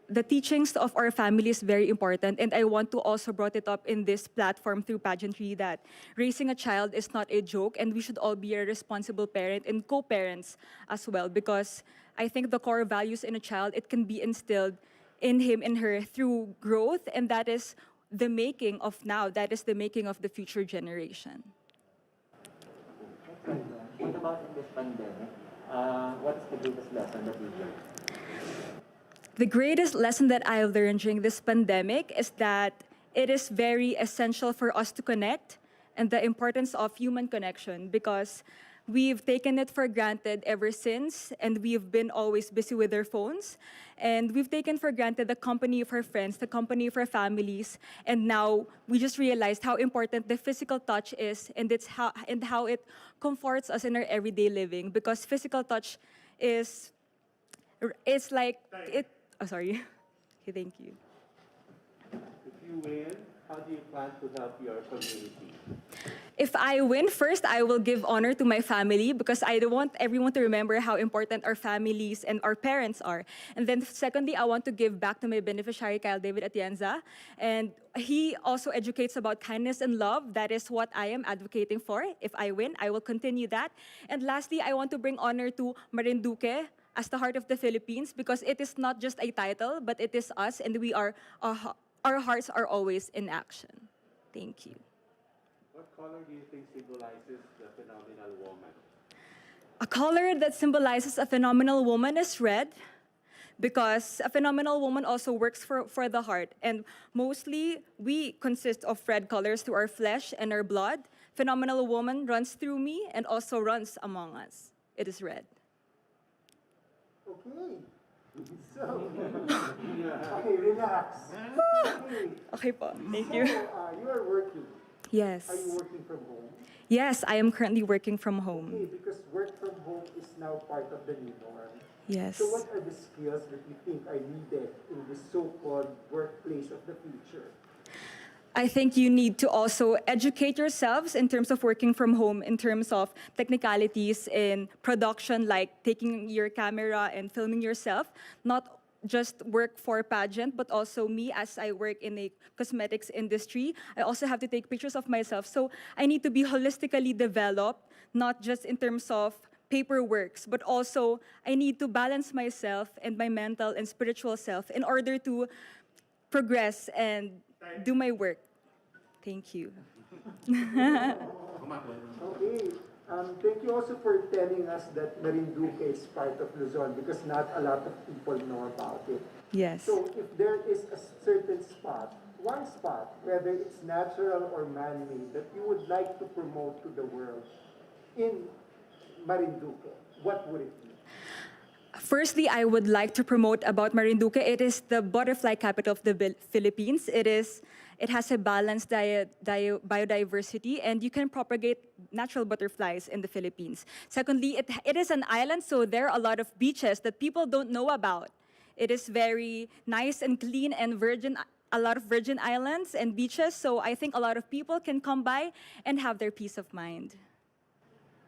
the teachings of our family is very important, and I want to also brought it up in this platform through pageantry that raising a child is not a joke, and we should all be a responsible parent and co-parents as well, because I think the core values in a child, it can be instilled in him and her through growth, and that is the making of now, that is the making of the future generation. What about in this pandemic? What's the biggest lesson that you learned? The greatest lesson that I learned during this pandemic is that it is very essential for us to connect and the importance of human connection, because we've taken it for granted ever since, and we've been always busy with our phones, and we've taken for granted the company of our friends, the company of our families, and now we just realized how important the physical touch is, and how it comforts us in our everyday living, because physical touch is like it. Oh, sorry. Okay, thank you. If you win, how do you plan to help your community? If I win, first, I will give honor to my family, because I don't want everyone to remember how important our families and our parents are. And then secondly, I want to give back to my beneficiary, Kyle David Atienza. And he also educates about kindness and love. That is what I am advocating for. If I win, I will continue that. And lastly, I want to bring honor to Marinduque as the heart of the Philippines, because it is not just a title, but it is us, and our hearts are always in action. Thank you. What color do you think symbolizes the phenomenal woman? A color that symbolizes a phenomenal woman is red, because a phenomenal woman also works for the heart. And mostly, we consist of red colors through our flesh and our blood. Phenomenal woman runs through me and also runs among us. It is red. Okay. So, okay, relax. Okay. Okay po, thank you. So, you are working. Yes. Are you working from home? Yes, I am currently working from home. Okay, because work from home is now part of the new norm. Yes. So what are the skills that you think are needed in this so-called workplace of the future? I think you need to also educate yourselves in terms of working from home, in terms of technicalities in production, like taking your camera and filming yourself, not just work for pageant, but also me as I work in a cosmetics industry. I also have to take pictures of myself. So I need to be holistically developed, not just in terms of paperwork, but also I need to balance myself and my mental and spiritual self in order to progress and do my work. Thank you. Okay. Thank you also for telling us that Marinduque is part of Luzon, because not a lot of people know about it. Yes. So if there is a certain spot, one spot, whether it's natural or man-made, that you would like to promote to the world in Marinduque, what would it be? Firstly, I would like to promote about Marinduque. It is the butterfly capital of the Philippines. It has a balanced biodiversity, and you can propagate natural butterflies in the Philippines. Secondly, it is an island, so there are a lot of beaches that people don't know about. It is very nice and clean and virgin, a lot of virgin islands and beaches, so I think a lot of people can come by and have their peace of mind.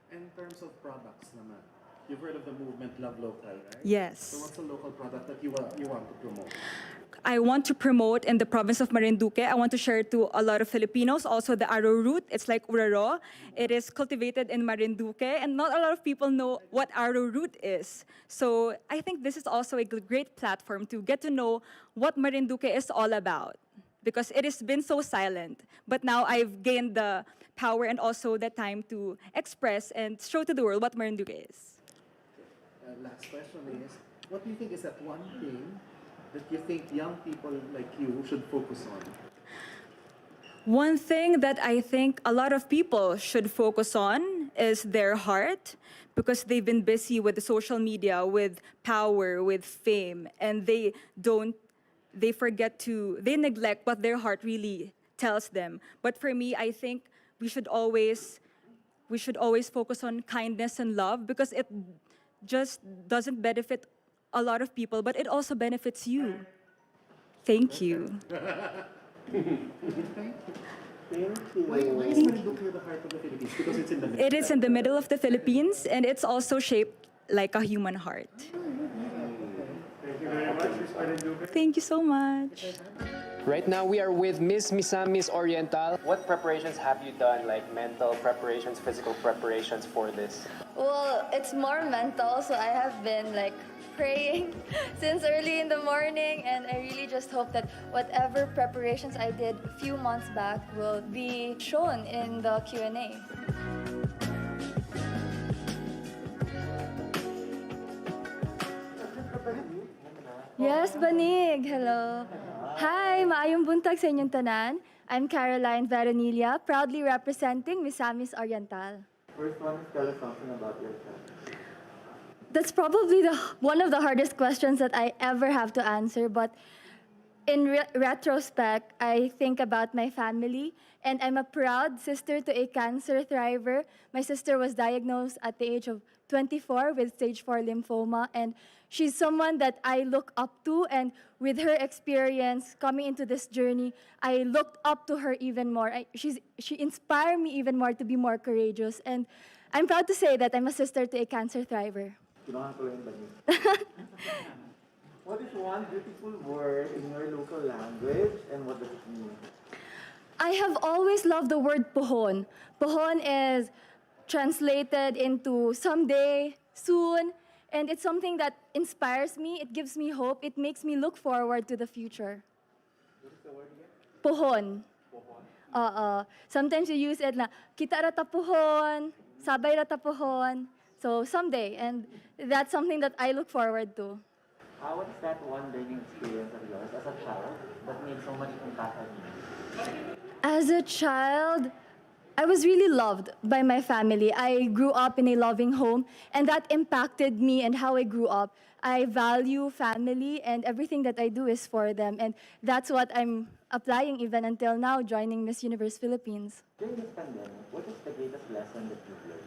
In terms of products naman, you've heard of the movement Love Local, right? Yes. So what's a local product that you want to promote? I want to promote in the province of Marinduque. I want to share to a lot of Filipinos also the arrowroot. It's like uraro. It is cultivated in Marinduque, and not a lot of people know what arrowroot is. So I think this is also a great platform to get to know what Marinduque is all about, because it has been so silent. But now I've gained the power and also the time to express and show to the world what Marinduque is. Last question is, what do you think is that one thing that you think young people like you should focus on? One thing that I think a lot of people should focus on is their heart, because they've been busy with the social media, with power, with fame, and they neglect what their heart really tells them. But for me, I think we should always focus on kindness and love, because it just doesn't benefit a lot of people, but it also benefits you. Thank you. Why is Marinduque the heart of the Philippines? Because it's in the middle. It is in the middle of the Philippines, and it's also shaped like a human heart. Thank you very much. Marinduque. Thank you so much. Right now, we are with Miss Misamis Oriental. What preparations have you done, like mental preparations, physical preparations for this? Well, it's more mental, so I have been like praying since early in the morning, and I really just hope that whatever preparations I did a few months back will be shown in the Q&A. Yes, Banig. Hello. Hi, maayong buntag sa inyong tanan. I'm Caroline Veronilla, proudly representing Misamis Oriental. First one is tell us something about yourself. That's probably one of the hardest questions that I ever have to answer, but in retrospect, I think about my family, and I'm a proud sister to a cancer thriver. My sister was diagnosed at the age of 24 with stage 4 lymphoma, and she's someone that I look up to, and with her experience coming into this journey, I looked up to her even more. She inspired me even more to be more courageous, and I'm proud to say that I'm a sister to a cancer thriver. What is one beautiful word in your local language and what does it mean? I have always loved the word pohon. Pohon is translated into someday, soon, and it's something that inspires me, it gives me hope, it makes me look forward to the future. What is the word again? Pohon. Pohon? Sometimes you use it na, kita rata pohon, sabay rata pohon. So someday, and that's something that I look forward to. What is that one learning experience of yours as a child that made so much impact on you? As a child, I was really loved by my family. I grew up in a loving home, and that impacted me and how I grew up. I value family, and everything that I do is for them, and that's what I'm applying even until now, joining Miss Universe Philippines. During this pandemic, what is the greatest lesson that you've learned?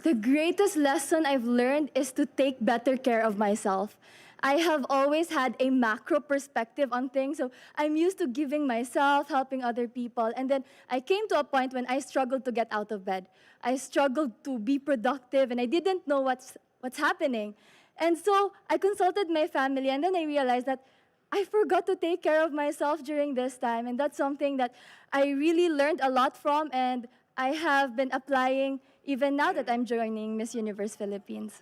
The greatest lesson I've learned is to take better care of myself. I have always had a macro perspective on things, so I'm used to giving myself, helping other people, and then I came to a point when I struggled to get out of bed. I struggled to be productive, and I didn't know what's happening. And so I consulted my family, and then I realized that I forgot to take care of myself during this time, and that's something that I really learned a lot from, and I have been applying even now that I'm joining Miss Universe Philippines.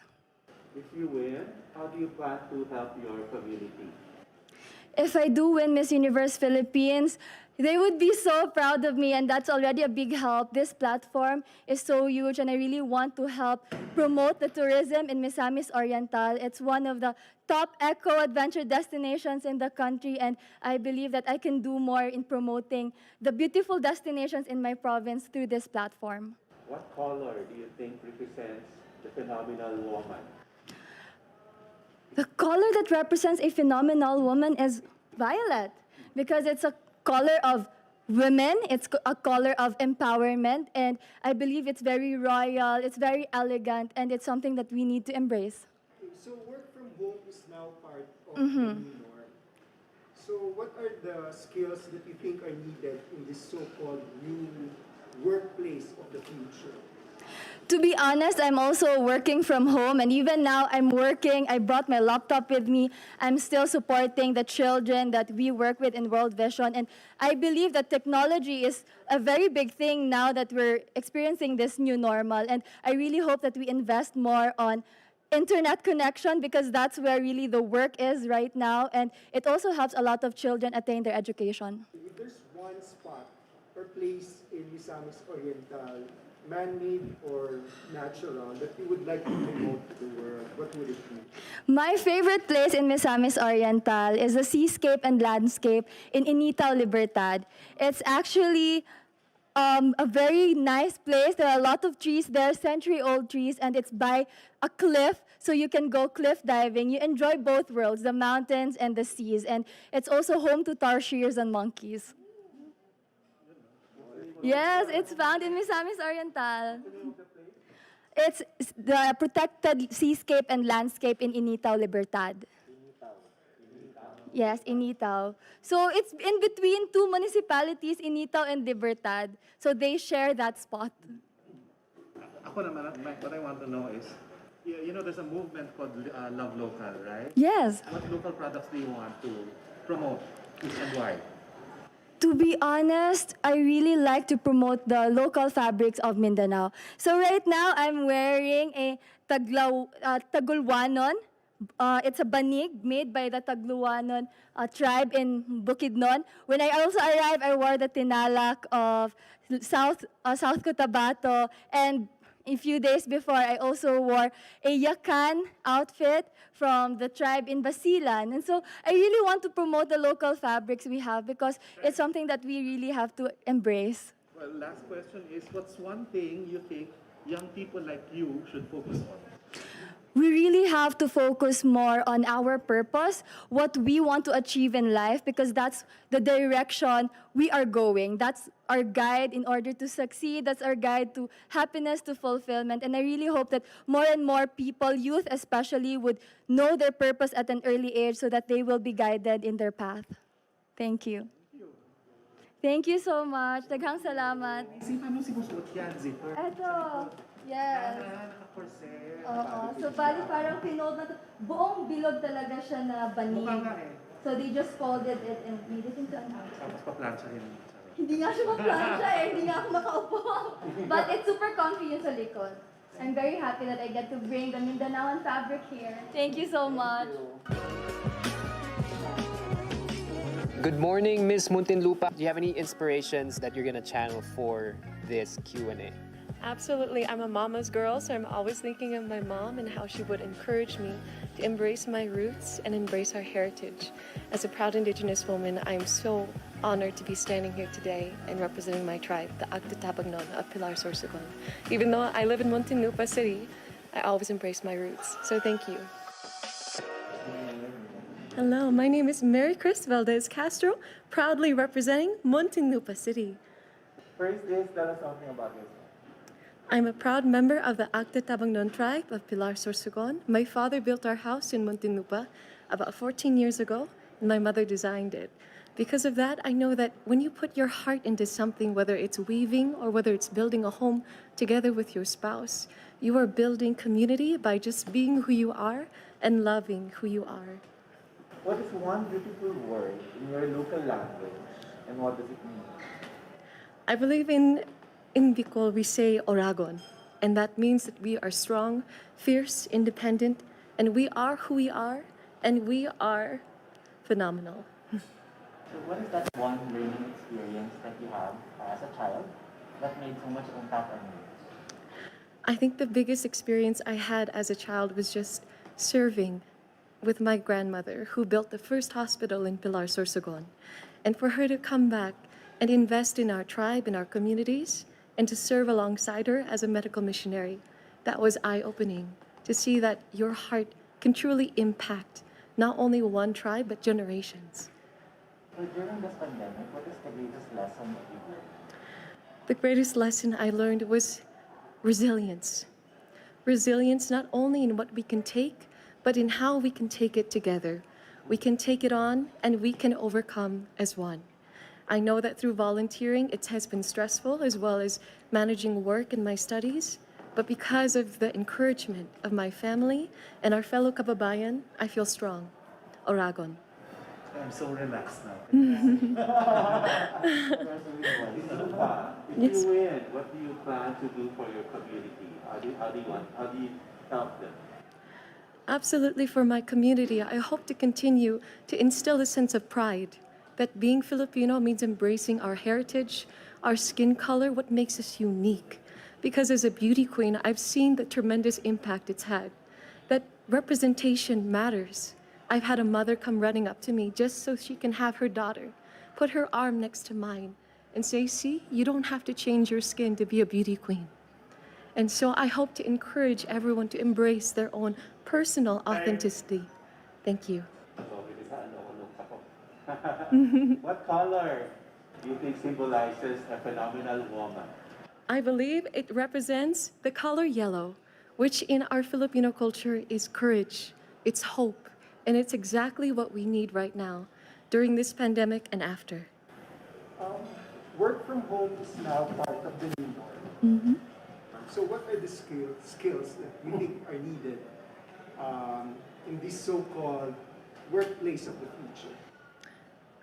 If you win, how do you plan to help your community? If I do win Miss Universe Philippines, they would be so proud of me, and that's already a big help. This platform is so huge, and I really want to help promote the tourism in Misamis Oriental. It's one of the top eco-adventure destinations in the country, and I believe that I can do more in promoting the beautiful destinations in my province through this platform. What color do you think represents the phenomenal woman? The color that represents a phenomenal woman is violet, because it's a color of women, it's a color of empowerment, and I believe it's very royal, it's very elegant, and it's something that we need to embrace. So work from home is now part of the new norm. So what are the skills that you think are needed in this so-called new workplace of the future? To be honest, I'm also working from home, and even now I'm working. I brought my laptop with me. I'm still supporting the children that we work with in World Vision, and I believe that technology is a very big thing now that we're experiencing this new normal, and I really hope that we invest more on internet connection, because that's where really the work is right now, and it also helps a lot of children attain their education. If there's one spot or place in Misamis Oriental, man-made or natural, that you would like to promote to the world, what would it be? My favorite place in Misamis Oriental is the seascape and landscape in Initao, Libertad. It's actually a very nice place. There are a lot of trees there, century-old trees, and it's by a cliff, so you can go cliff diving. You enjoy both worlds, the mountains and the seas, and it's also home to tarsiers and monkeys. Yes, it's found in Misamis Oriental. It's the protected seascape and landscape in Initao, Libertad. Yes, Initao. So it's in between two municipalities, Initao and Libertad. So they share that spot. Ako naman, what I want to know is, You know, there's a movement called Love Local, right? Yes. What local products do you want to promote and why? To be honest, I really like to promote the local fabrics of Mindanao. So right now, I'm wearing a Tagulwanon. It's a banig made by the Tagulwanon tribe in Bukidnon. When I also arrived, I wore the tinalak of South Cotabato, and a few days before, I also wore a yakan outfit from the tribe in Basilan. And so I really want to promote the local fabrics we have because it's something that we really have to embrace. Well, last question is, what's one thing you think young people like you should focus on? We really have to focus more on our purpose, what we want to achieve in life, because that's the direction we are going. That's our guide in order to succeed. That's our guide to happiness, to fulfillment. And I really hope that more and more people, youth especially, would know their purpose at an early age so that they will be guided in their path. Thank you. Thank you so much. Daghang salamat. Isipan mo sinusuot yan, zipper. Eto. Yes. Naka-corset. Oo. So, bali parang pinold na buong bilog talaga siya na banig. Mukha nga eh. So, they just folded it and made it into an outfit. Tapos pa-plancha rin. Hindi nga siya ma-plancha eh. Hindi nga ako makaupo. But it's super comfy yung sa likod. I'm very happy that I get to bring the Mindanaoan fabric here. Thank you so much. Good morning, Miss Muntinlupa. Do you have any inspirations that you're gonna channel for this Q&A? Absolutely. I'm a mama's girl, so I'm always thinking of my mom and how she would encourage me to embrace my roots and embrace our heritage. As a proud Indigenous woman, I'm so honored to be standing here today and representing my tribe, the Agtatabagnon of Pilar Sorsogon. Even though I live in Muntinlupa City, I always embrace my roots. So thank you. Hello, my name is Maricres Valdez Castro, proudly representing Muntinlupa City. First is, tell us something about yourself. I'm a proud member of the Agtatabagnon tribe of Pilar Sorsogon. My father built our house in Muntinlupa about 14 years ago, and my mother designed it. Because of that, I know that when you put your heart into something, whether it's weaving or whether it's building a home together with your spouse, you are building community by just being who you are and loving who you are. What is one beautiful word in your local language, and what does it mean? I believe in Bicol we say Oragon, and that means that we are strong, fierce, independent, and we are who we are, and we are phenomenal. So what is that one learning experience that you have as a child that made so much impact on you? I think the biggest experience I had as a child was just serving with my grandmother, who built the first hospital in Pilar Sorsogon. And for her to come back and invest in our tribe, in our communities, and to serve alongside her as a medical missionary, that was eye-opening, to see that your heart can truly impact not only one tribe, but generations. So during this pandemic, what is the greatest lesson that you learned? The greatest lesson I learned was resilience. Resilience not only in what we can take, but in how we can take it together. We can take it on and we can overcome as one. I know that through volunteering, it has been stressful as well as managing work and my studies, but because of the encouragement of my family and our fellow kababayan, I feel strong. Oragon. I'm so relaxed now. If Yes. you win, what do you plan to do for your community? How do you help them? Absolutely, for my community, I hope to continue to instill a sense of pride that being Filipino means embracing our heritage, our skin color, what makes us unique. Because as a beauty queen, I've seen the tremendous impact it's had, that representation matters. I've had a mother come running up to me just so she can have her daughter put her arm next to mine and say, see, you don't have to change your skin to be a beauty queen. And so I hope to encourage everyone to embrace their own personal authenticity. Thank you. What color do you think symbolizes a phenomenal woman? I believe it represents the color yellow, which in our Filipino culture is courage, it's hope, and it's exactly what we need right now during this pandemic and after. Work from home is now part of the new norm. Mm-hmm. So what are the skills that you think are needed in this so-called workplace of the future?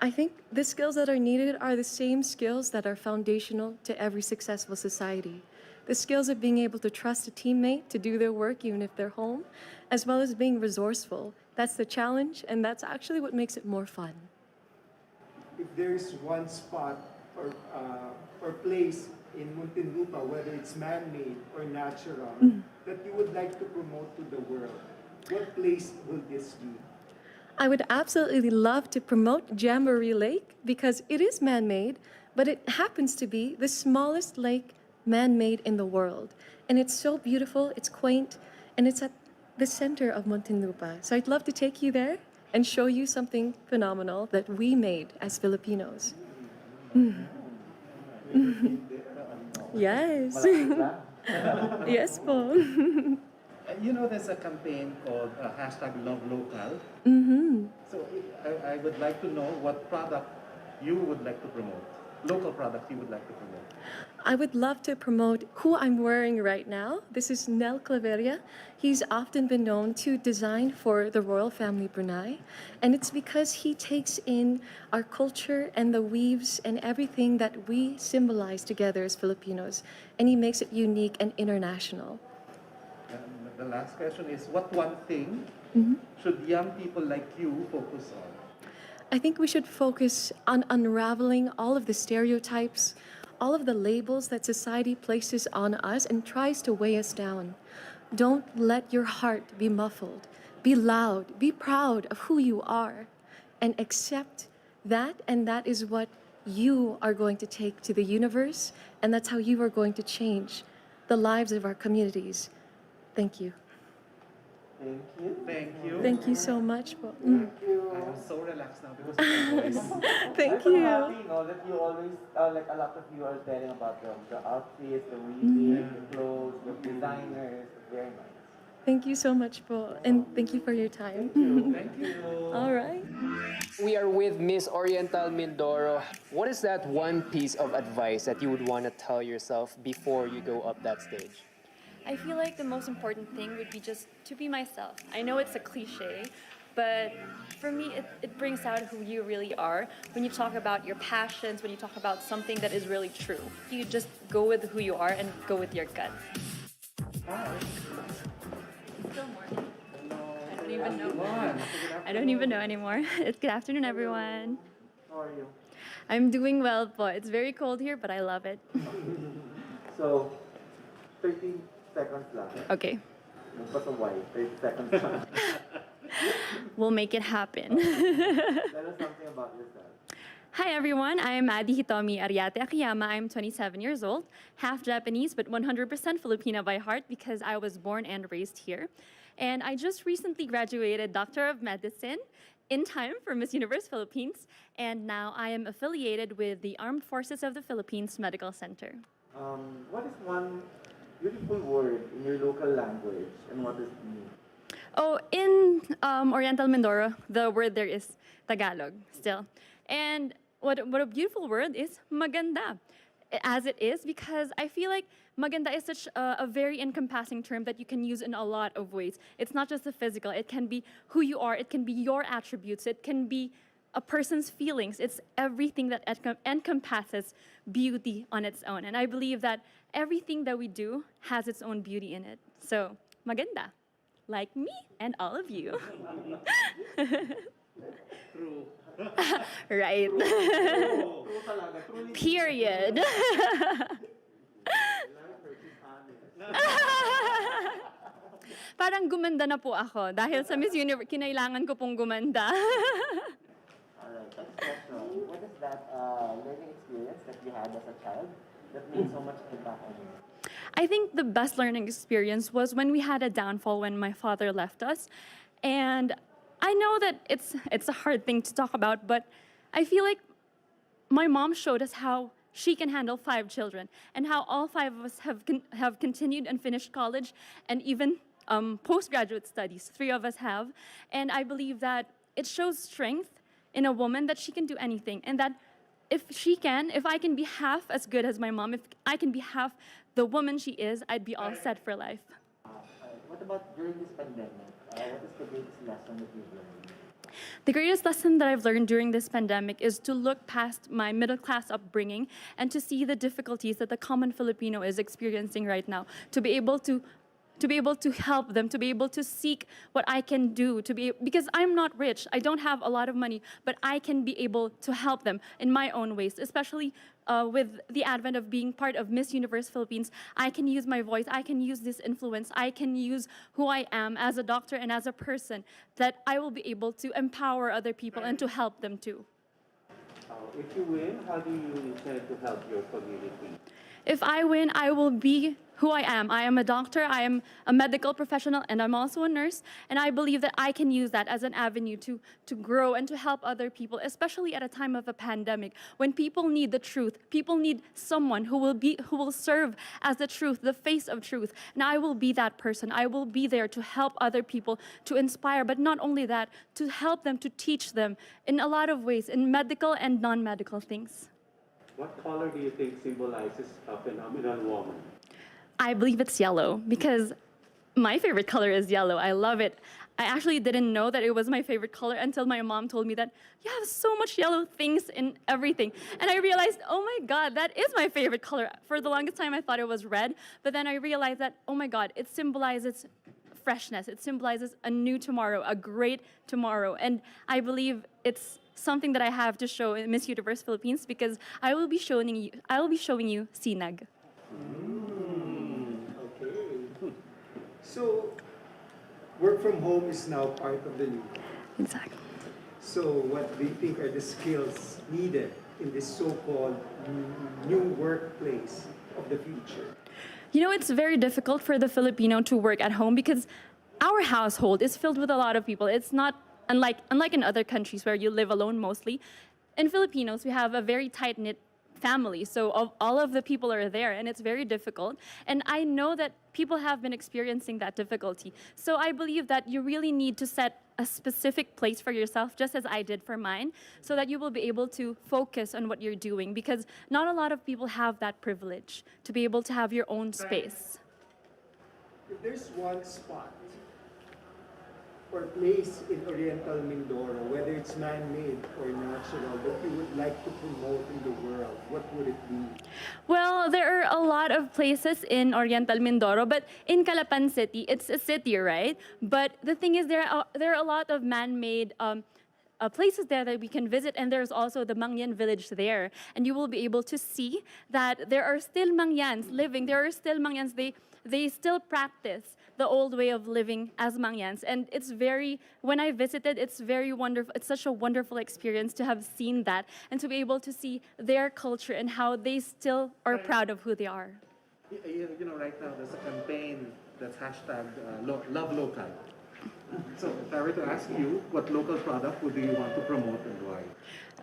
I think the skills that are needed are the same skills that are foundational to every successful society. The skills of being able to trust a teammate to do their work even if they're home, as well as being resourceful. That's the challenge, and that's actually what makes it more fun. If there's one spot or place in Muntinlupa, whether it's man-made or natural, that you would like to promote to the world, what place will this be? I would absolutely love to promote Jamboree Lake because it is man-made, but it happens to be the smallest lake man-made in the world. And it's so beautiful, it's quaint, and it's at the center of Muntinlupa. So I'd love to take you there and show you something phenomenal that we made as Filipinos. Yes. Yes po. You know, there's a campaign called #LoveLocal. So I would like to know what product you would like to promote, local product you would like to promote. I would love to promote who I'm wearing right now. This is Nel Claveria. He's often been known to design for the royal family Brunei. And it's because he takes in our culture and the weaves and everything that we symbolize together as Filipinos. And he makes it unique and international. And the last question is, what one thing should young people like you focus on? I think we should focus on unraveling all of the stereotypes, all of the labels that society places on us and tries to weigh us down. Don't let your heart be muffled. Be loud. Be proud of who you are. And accept that, and that is what you are going to take to the universe, and that's how you are going to change the lives of our communities. Thank you. Thank you. Thank you. Thank you so much. Thank you. I am so relaxed now because of your voice. Thank I'm you. happy, that you always, like a lot of you are telling about the outfits, the weaving, the clothes, the designers. Very nice. Thank you so much po, and thank you for your time. Thank you. All right. We are with Miss Oriental Mindoro. What is that one piece of advice that you would want to tell yourself before you go up that stage? I feel like the most important thing would be just to be myself. I know it's a cliche, but for me, it brings out who you really are. When you talk about your passions, when you talk about something that is really true, you just go with who you are and go with your gut. Still morning. I don't even know. I don't even know anymore. It's good afternoon, everyone. How are you? I'm doing well, but it's very cold here, but I love it. So, 30 seconds lang. Okay. Magpasaway, 30 seconds lang. We'll make it happen. Tell us something about yourself. Hi everyone, I'm Adee Hitomi Akiyama. I'm 27 years old, half Japanese but 100% Filipina by heart because I was born and raised here. And I just recently graduated Doctor of Medicine in time for Miss Universe Philippines, and now I am affiliated with the Armed Forces of the Philippines Medical Center. What is one beautiful word in your local language, and what does it mean? Oh, in Oriental Mindoro, the word there is Tagalog still. And what a beautiful word is maganda, as it is, because I feel like maganda is such a very encompassing term that you can use in a lot of ways. It's not just the physical, it can be who you are, it can be your attributes, it can be a person's feelings. It's everything that encompasses beauty on its own. And I believe that everything that we do has its own beauty in it. So, maganda, like me and all of you. True. Right. Period. Parang gumanda na po ako dahil sa Miss Universe, kinailangan ko pong gumanda. Alright, next question. What is that learning experience that you had as a child that made so much impact on you? I think the best learning experience was when we had a downfall when my father left us. And I know that it's a hard thing to talk about, but I feel like my mom showed us how she can handle 5 children and how all 5 of us have continued and finished college and even postgraduate studies. 3 of us have. And I believe that it shows strength in a woman that she can do anything and that if I can be half as good as my mom, if I can be half the woman she is, I'd be all set for life. What about during this pandemic? What is the greatest lesson that you've learned? The greatest lesson that I've learned during this pandemic is to look past my middle class upbringing and to see the difficulties that the common Filipino is experiencing right now, to be able to help them, to be able to seek what I can do, because I'm not rich, I don't have a lot of money, but I can be able to help them in my own ways, especially with the advent of being part of Miss Universe Philippines. I can use my voice, I can use this influence, I can use who I am as a doctor and as a person, that I will be able to empower other people and to help them too. If you win, how do you intend to help your community? If I win, I will be who I am. I am a doctor, I am a medical professional, and I'm also a nurse. And I believe that I can use that as an avenue to grow and to help other people, especially at a time of a pandemic, when people need the truth. People need someone who will serve as the truth, the face of truth. And I will be that person. I will be there to help other people, to inspire, but not only that, to help them, to teach them in a lot of ways, in medical and non-medical things. What color do you think symbolizes a phenomenal woman? I believe it's yellow because my favorite color is yellow. I love it. I actually didn't know that it was my favorite color until my mom told me that you have so much yellow things in everything. And I realized, oh my God, that is my favorite color. For the longest time, I thought it was red. But then I realized that, oh my God, it symbolizes freshness. It symbolizes a new tomorrow, a great tomorrow. And I believe it's something that I have to show in Miss Universe Philippines because I will be showing you sinag. So, work from home is now part of the new. Exactly. So, what do you think are the skills needed in this so-called new workplace of the future? You know, it's very difficult for the Filipino to work at home because our household is filled with a lot of people. It's not unlike in other countries where you live alone mostly. In Filipinos, we have a very tight-knit family, so all of the people are there, and it's very difficult. And I know that people have been experiencing that difficulty. So I believe that you really need to set a specific place for yourself, just as I did for mine, so that you will be able to focus on what you're doing, because not a lot of people have that privilege to be able to have your own space. If there's one spot or place in Oriental Mindoro, whether it's man-made or natural, that you would like to promote in the world, what would it be? Well, there are a lot of places in Oriental Mindoro, but in Calapan City, it's a city, right? But the thing is, there are a lot of man-made places there that we can visit, and there's also the Mangyan village there. And you will be able to see that there are still Mangyans living. There are still Mangyans. They still practice the old way of living as Mangyans. And when I visited, it's very wonderful. It's such a wonderful experience to have seen that and to be able to see their culture and how they still are proud of who they are. You know, right now there's a campaign that's hashtag Love Local. So if I were to ask you, what local product would you want to promote and why?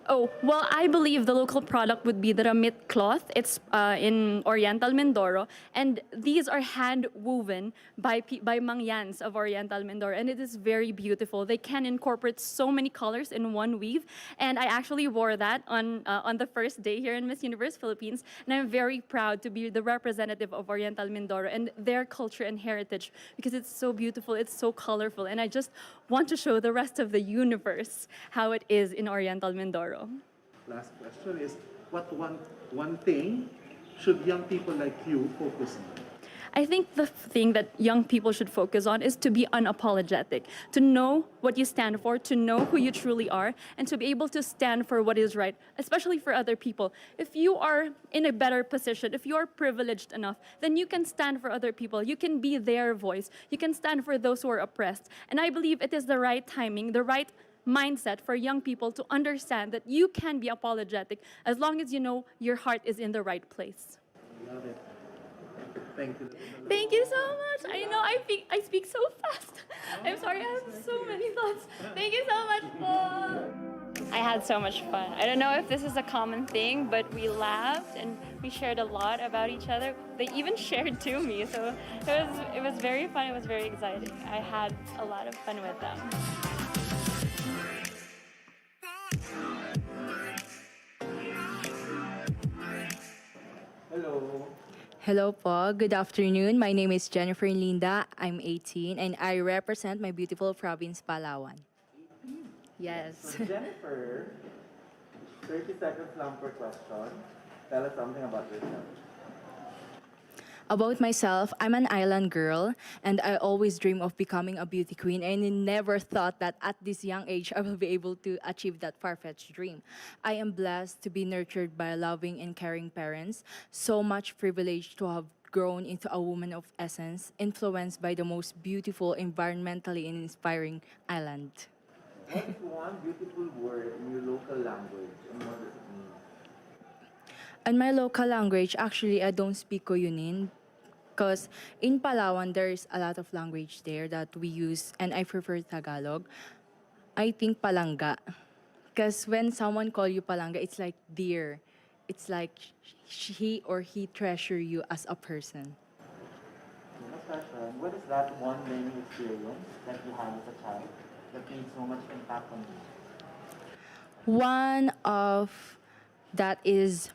Oh, well, I believe the local product would be the Ramit cloth. It's in Oriental Mindoro, and these are hand woven by Mangyans of Oriental Mindoro, and it is very beautiful. They can incorporate so many colors in one weave, and I actually wore that on the first day here in Miss Universe Philippines, and I'm very proud to be the representative of Oriental Mindoro and their culture and heritage because it's so beautiful, it's so colorful, and I just want to show the rest of the universe how it is in Oriental Mindoro. Last question is, what one thing should young people like you focus on? I think the thing that young people should focus on is to be unapologetic, to know what you stand for, to know who you truly are, and to be able to stand for what is right, especially for other people. If you are in a better position, if you are privileged enough, then you can stand for other people. You can be their voice. You can stand for those who are oppressed. And I believe it is the right timing, the right mindset for young people to understand that you can be apologetic as long as you know your heart is in the right place. Love it. Thank you. Thank you so much. I know I speak so fast. I'm sorry, I have so many thoughts. Thank you so much, Paul. I had so much fun. I don't know if this is a common thing, but we laughed and we shared a lot about each other. They even shared to me, so it was very fun. It was very exciting. I had a lot of fun with them. Hello po, good afternoon. My name is Jennifer Linda. I'm 18 and I represent my beautiful province, Palawan. Yes. So Jennifer, 30 seconds lang per question. Tell us something about yourself. About myself, I'm an island girl and I always dream of becoming a beauty queen and I never thought that at this young age I will be able to achieve that far-fetched dream. I am blessed to be nurtured by loving and caring parents, so much privilege to have grown into a woman of essence, influenced by the most beautiful, environmentally inspiring island. What is one beautiful word in your local language and what does it mean? In my local language, actually, I don't speak Koyunin because in Palawan, there's a lot of language there that we use, and I prefer Tagalog. I think palangga. Because when someone call you palangga, it's like dear. It's like he or he treasure you as a person. Next question, what is that one learning experience that you had as a child that made so much impact on you? One of that is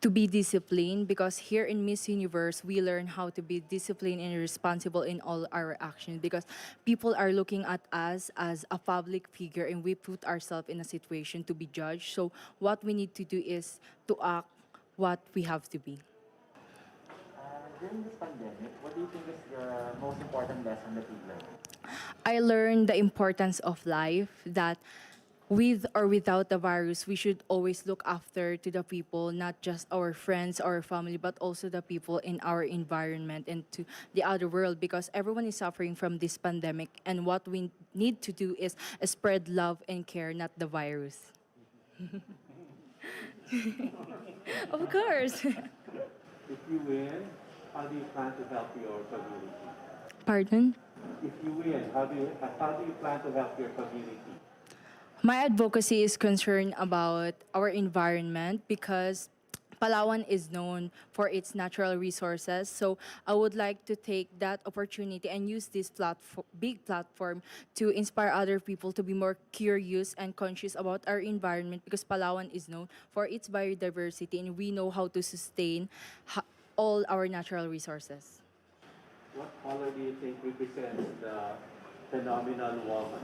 to be disciplined because here in Miss Universe, we learn how to be disciplined and responsible in all our actions because people are looking at us as a public figure and we put ourselves in a situation to be judged. So what we need to do is to act what we have to be. During this pandemic, what do you think is the most important lesson that you learned? I learned the importance of life that with or without the virus, we should always look after to the people, not just our friends, our family, but also the people in our environment and to the other world because everyone is suffering from this pandemic. And what we need to do is spread love and care, not the virus. Of course. If you win, how do you plan to help your community? Pardon? If you win, how do you plan to help your community? My advocacy is concerned about our environment because Palawan is known for its natural resources. So I would like to take that opportunity and use this big platform to inspire other people to be more curious and conscious about our environment because Palawan is known for its biodiversity and we know how to sustain all our natural resources. What color do you think represents the phenomenal woman?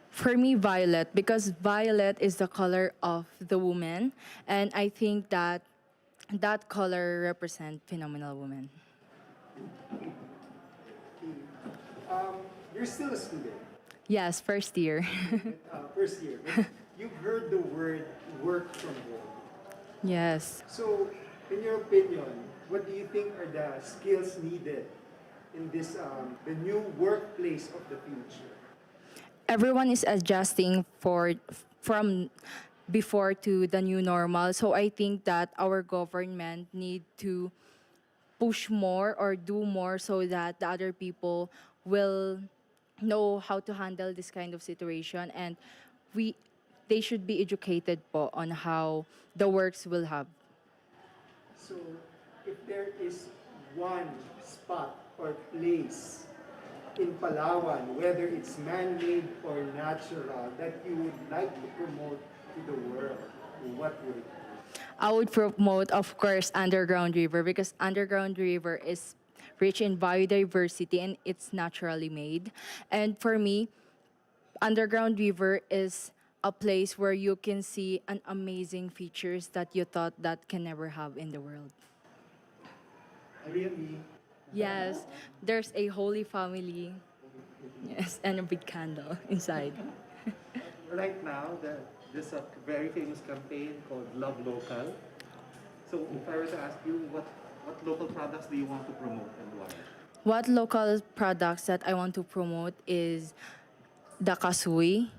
For me, violet, because violet is the color of the woman, and I think that that color represents phenomenal woman. You're still a student, Yes, first year. first year, but you've heard the word work from home. Yes. So, in your opinion, what do you think are the skills needed in this the new workplace of the future? Everyone is adjusting from before to the new normal. So I think that our government need to push more or do more so that the other people will know how to handle this kind of situation and they should be educated po on how the works will have. So, if there is one spot or place in Palawan, whether it's man-made or natural, that you would like to promote to the world, what would it be? I would promote, of course, Underground River because Underground River is rich in biodiversity and it's naturally made. And for me, Underground River is a place where you can see an amazing features that you thought that can never have in the world. Really? Yes, there's a holy family. Yes, and a big candle inside. Right now, there's a very famous campaign called Love Local. So if I were to ask you, what local products do you want to promote and why? What local products that I want to promote is the kasui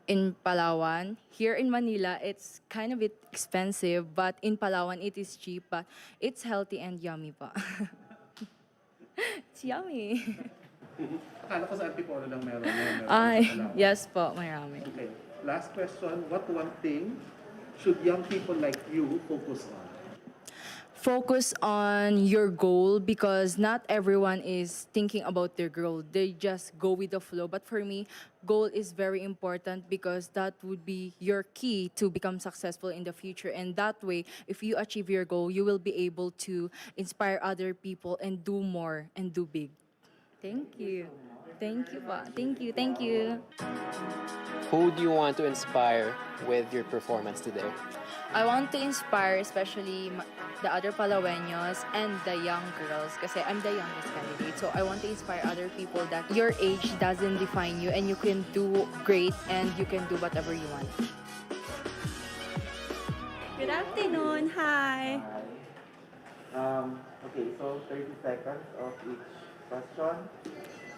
in Palawan. Here in Manila, it's kind of bit expensive, but in Palawan, it is cheap, but it's healthy and yummy pa. It's yummy. Akala ko sa Antipolo lang meron. Ay, yes po, marami. Okay. Last question. What one thing should young people like you focus on? focus on your goal because not everyone is thinking about their goal. They just go with the flow. But for me, goal is very important because that would be your key to become successful in the future. And that way, if you achieve your goal, you will be able to inspire other people and do more and do big. Thank you. Thank you po. Thank you. Thank you. Who do you want to inspire with your performance today? I want to inspire especially the other Palaweños and the young girls kasi I'm the youngest candidate. So I want to inspire other people that your age doesn't define you and you can do great and you can do whatever you want. Good afternoon. Hi. Okay, so 30 seconds of each question.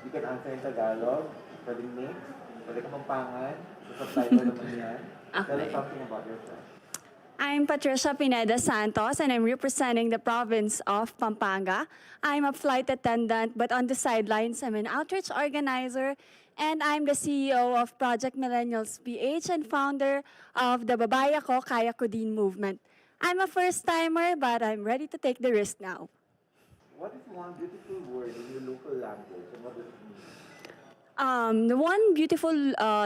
You can answer in Tagalog, pwedeng mix, pwede Kapampangan, subtitle naman yan. Tell us something about yourself. I'm Patricia Santos, and I'm representing the province of Pampanga. I'm a flight attendant, but on the sidelines, I'm an outreach organizer, and I'm the CEO of Project Millennials PH and founder of the Babae Ako, Kaya Ko Din movement. I'm a first-timer, but I'm ready to take the risk now. What is one beautiful word in your local language and what does it mean? The one beautiful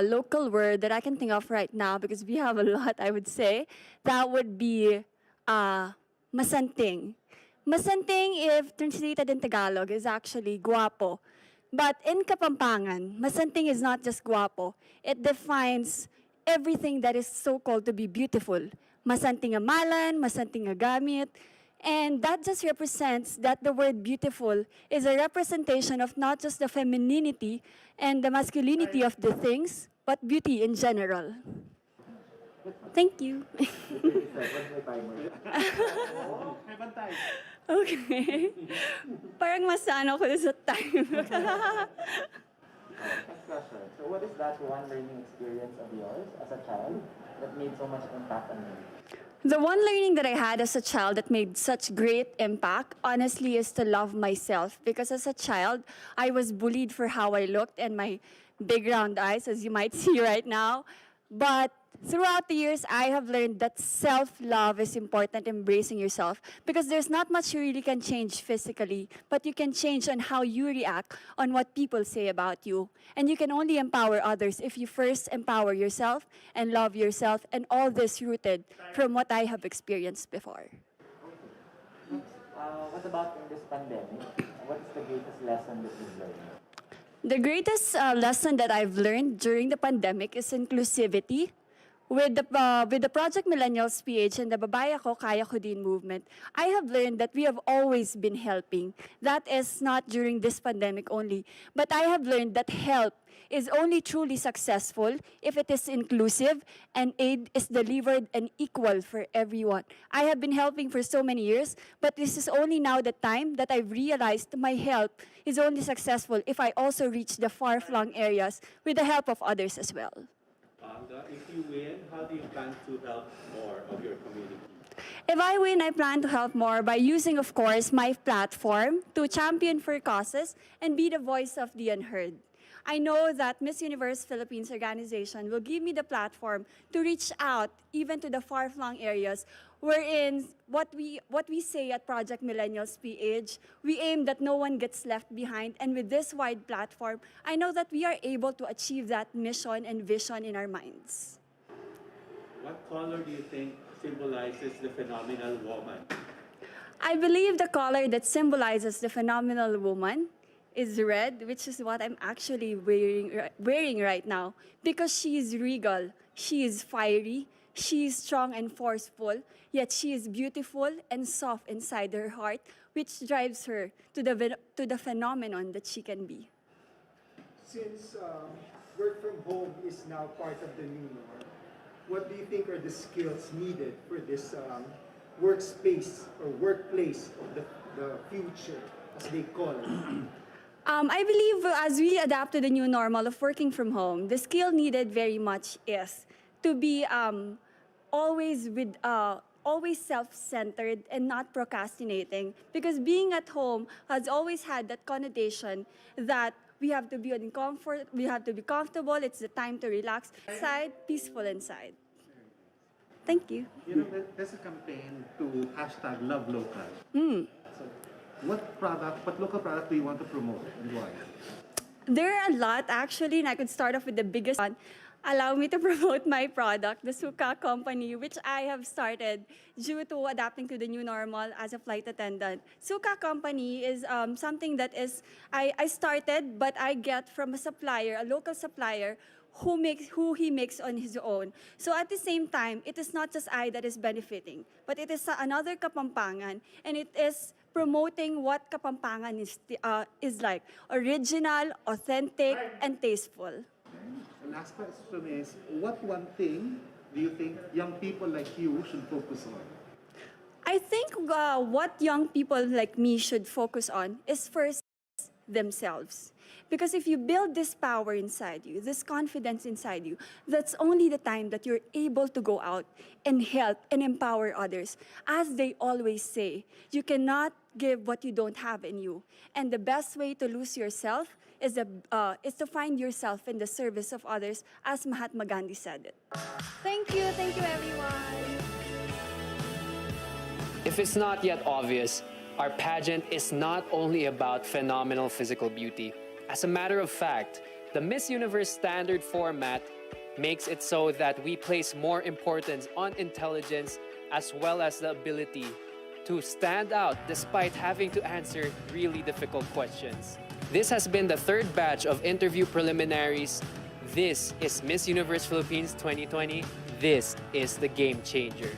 local word that I can think of right now, because we have a lot, I would say, that would be masanting. Masanting, if translated in Tagalog, is actually guapo. But in Kapampangan, masanting is not just guapo. It defines everything that is so-called to be beautiful. Masanting amalan, masanting agamit. And that just represents that the word beautiful is a representation of not just the femininity and the masculinity of the things, but beauty in general. Thank you. Okay. Parang masano ko sa time. Next question. So what is that one learning experience of yours as a child that made so much impact on you? The one learning that I had as a child that made such great impact, honestly, is to love myself. Because as a child, I was bullied for how I looked and my big round eyes, as you might see right now. But throughout the years, I have learned that self-love is important, embracing yourself. Because there's not much you really can change physically, but you can change on how you react on what people say about you. And you can only empower others if you first empower yourself and love yourself, and all this rooted from what I have experienced before. What about in this pandemic? What is the greatest lesson that you've learned? The greatest lesson that I've learned during the pandemic is inclusivity. With the Project Millennials PH and the Babae Ako, Kaya Ko Din movement, I have learned that we have always been helping. That is not during this pandemic only. But I have learned that help is only truly successful if it is inclusive and aid is delivered and equal for everyone. I have been helping for so many years, but this is only now the time that I've realized my help is only successful if I also reach the far-flung areas with the help of others as well. If you win, how do you plan to help more of your community? If I win, I plan to help more by using, of course, my platform to champion for causes and be the voice of the unheard. I know that Miss Universe Philippines organization will give me the platform to reach out even to the far-flung areas wherein what we say at Project Millennials PH, we aim that no one gets left behind. And with this wide platform, I know that we are able to achieve that mission and vision in our minds. What color do you think symbolizes the phenomenal woman? I believe the color that symbolizes the phenomenal woman is red, which is what I'm actually wearing right now, because she is regal, she is fiery, she is strong and forceful, yet she is beautiful and soft inside her heart, which drives her to the phenomenon that she can be. Since work from home is now part of the new norm, what do you think are the skills needed for this workspace or workplace of the future, as they call it? I believe as we adapt to the new normal of working from home, the skill needed very much is to be always self-centered and not procrastinating. Because being at home has always had that connotation that we have to be in comfort, we have to be comfortable, it's the time to relax inside, peaceful inside. Thank you. You know, there's a campaign to hashtag love local. So what local product do you want to promote and why? There are a lot actually, and I could start off with the biggest one. Allow me to promote my product, the Suka company, which I have started due to adapting to the new normal as a flight attendant. Suka company is something that I started, but I get from a supplier, a local supplier, who he makes on his own. So at the same time, it is not just I that is benefiting, but it is another Kapampangan, and it is promoting what Kapampangan is like, original, authentic, and tasteful. The last question is, what one thing do you think young people like you should focus on? I think what young people like me should focus on is first themselves. Because if you build this power inside you, this confidence inside you, that's only the time that you're able to go out and help and empower others. As they always say, you cannot give what you don't have in you. And the best way to lose yourself is to find yourself in the service of others, as Mahatma Gandhi said it. Thank you everyone. If it's not yet obvious, our pageant is not only about phenomenal physical beauty. As a matter of fact, the Miss Universe standard format makes it so that we place more importance on intelligence as well as the ability to stand out despite having to answer really difficult questions. This has been the third batch of interview preliminaries. This is Miss Universe Philippines 2020. This is the game changer.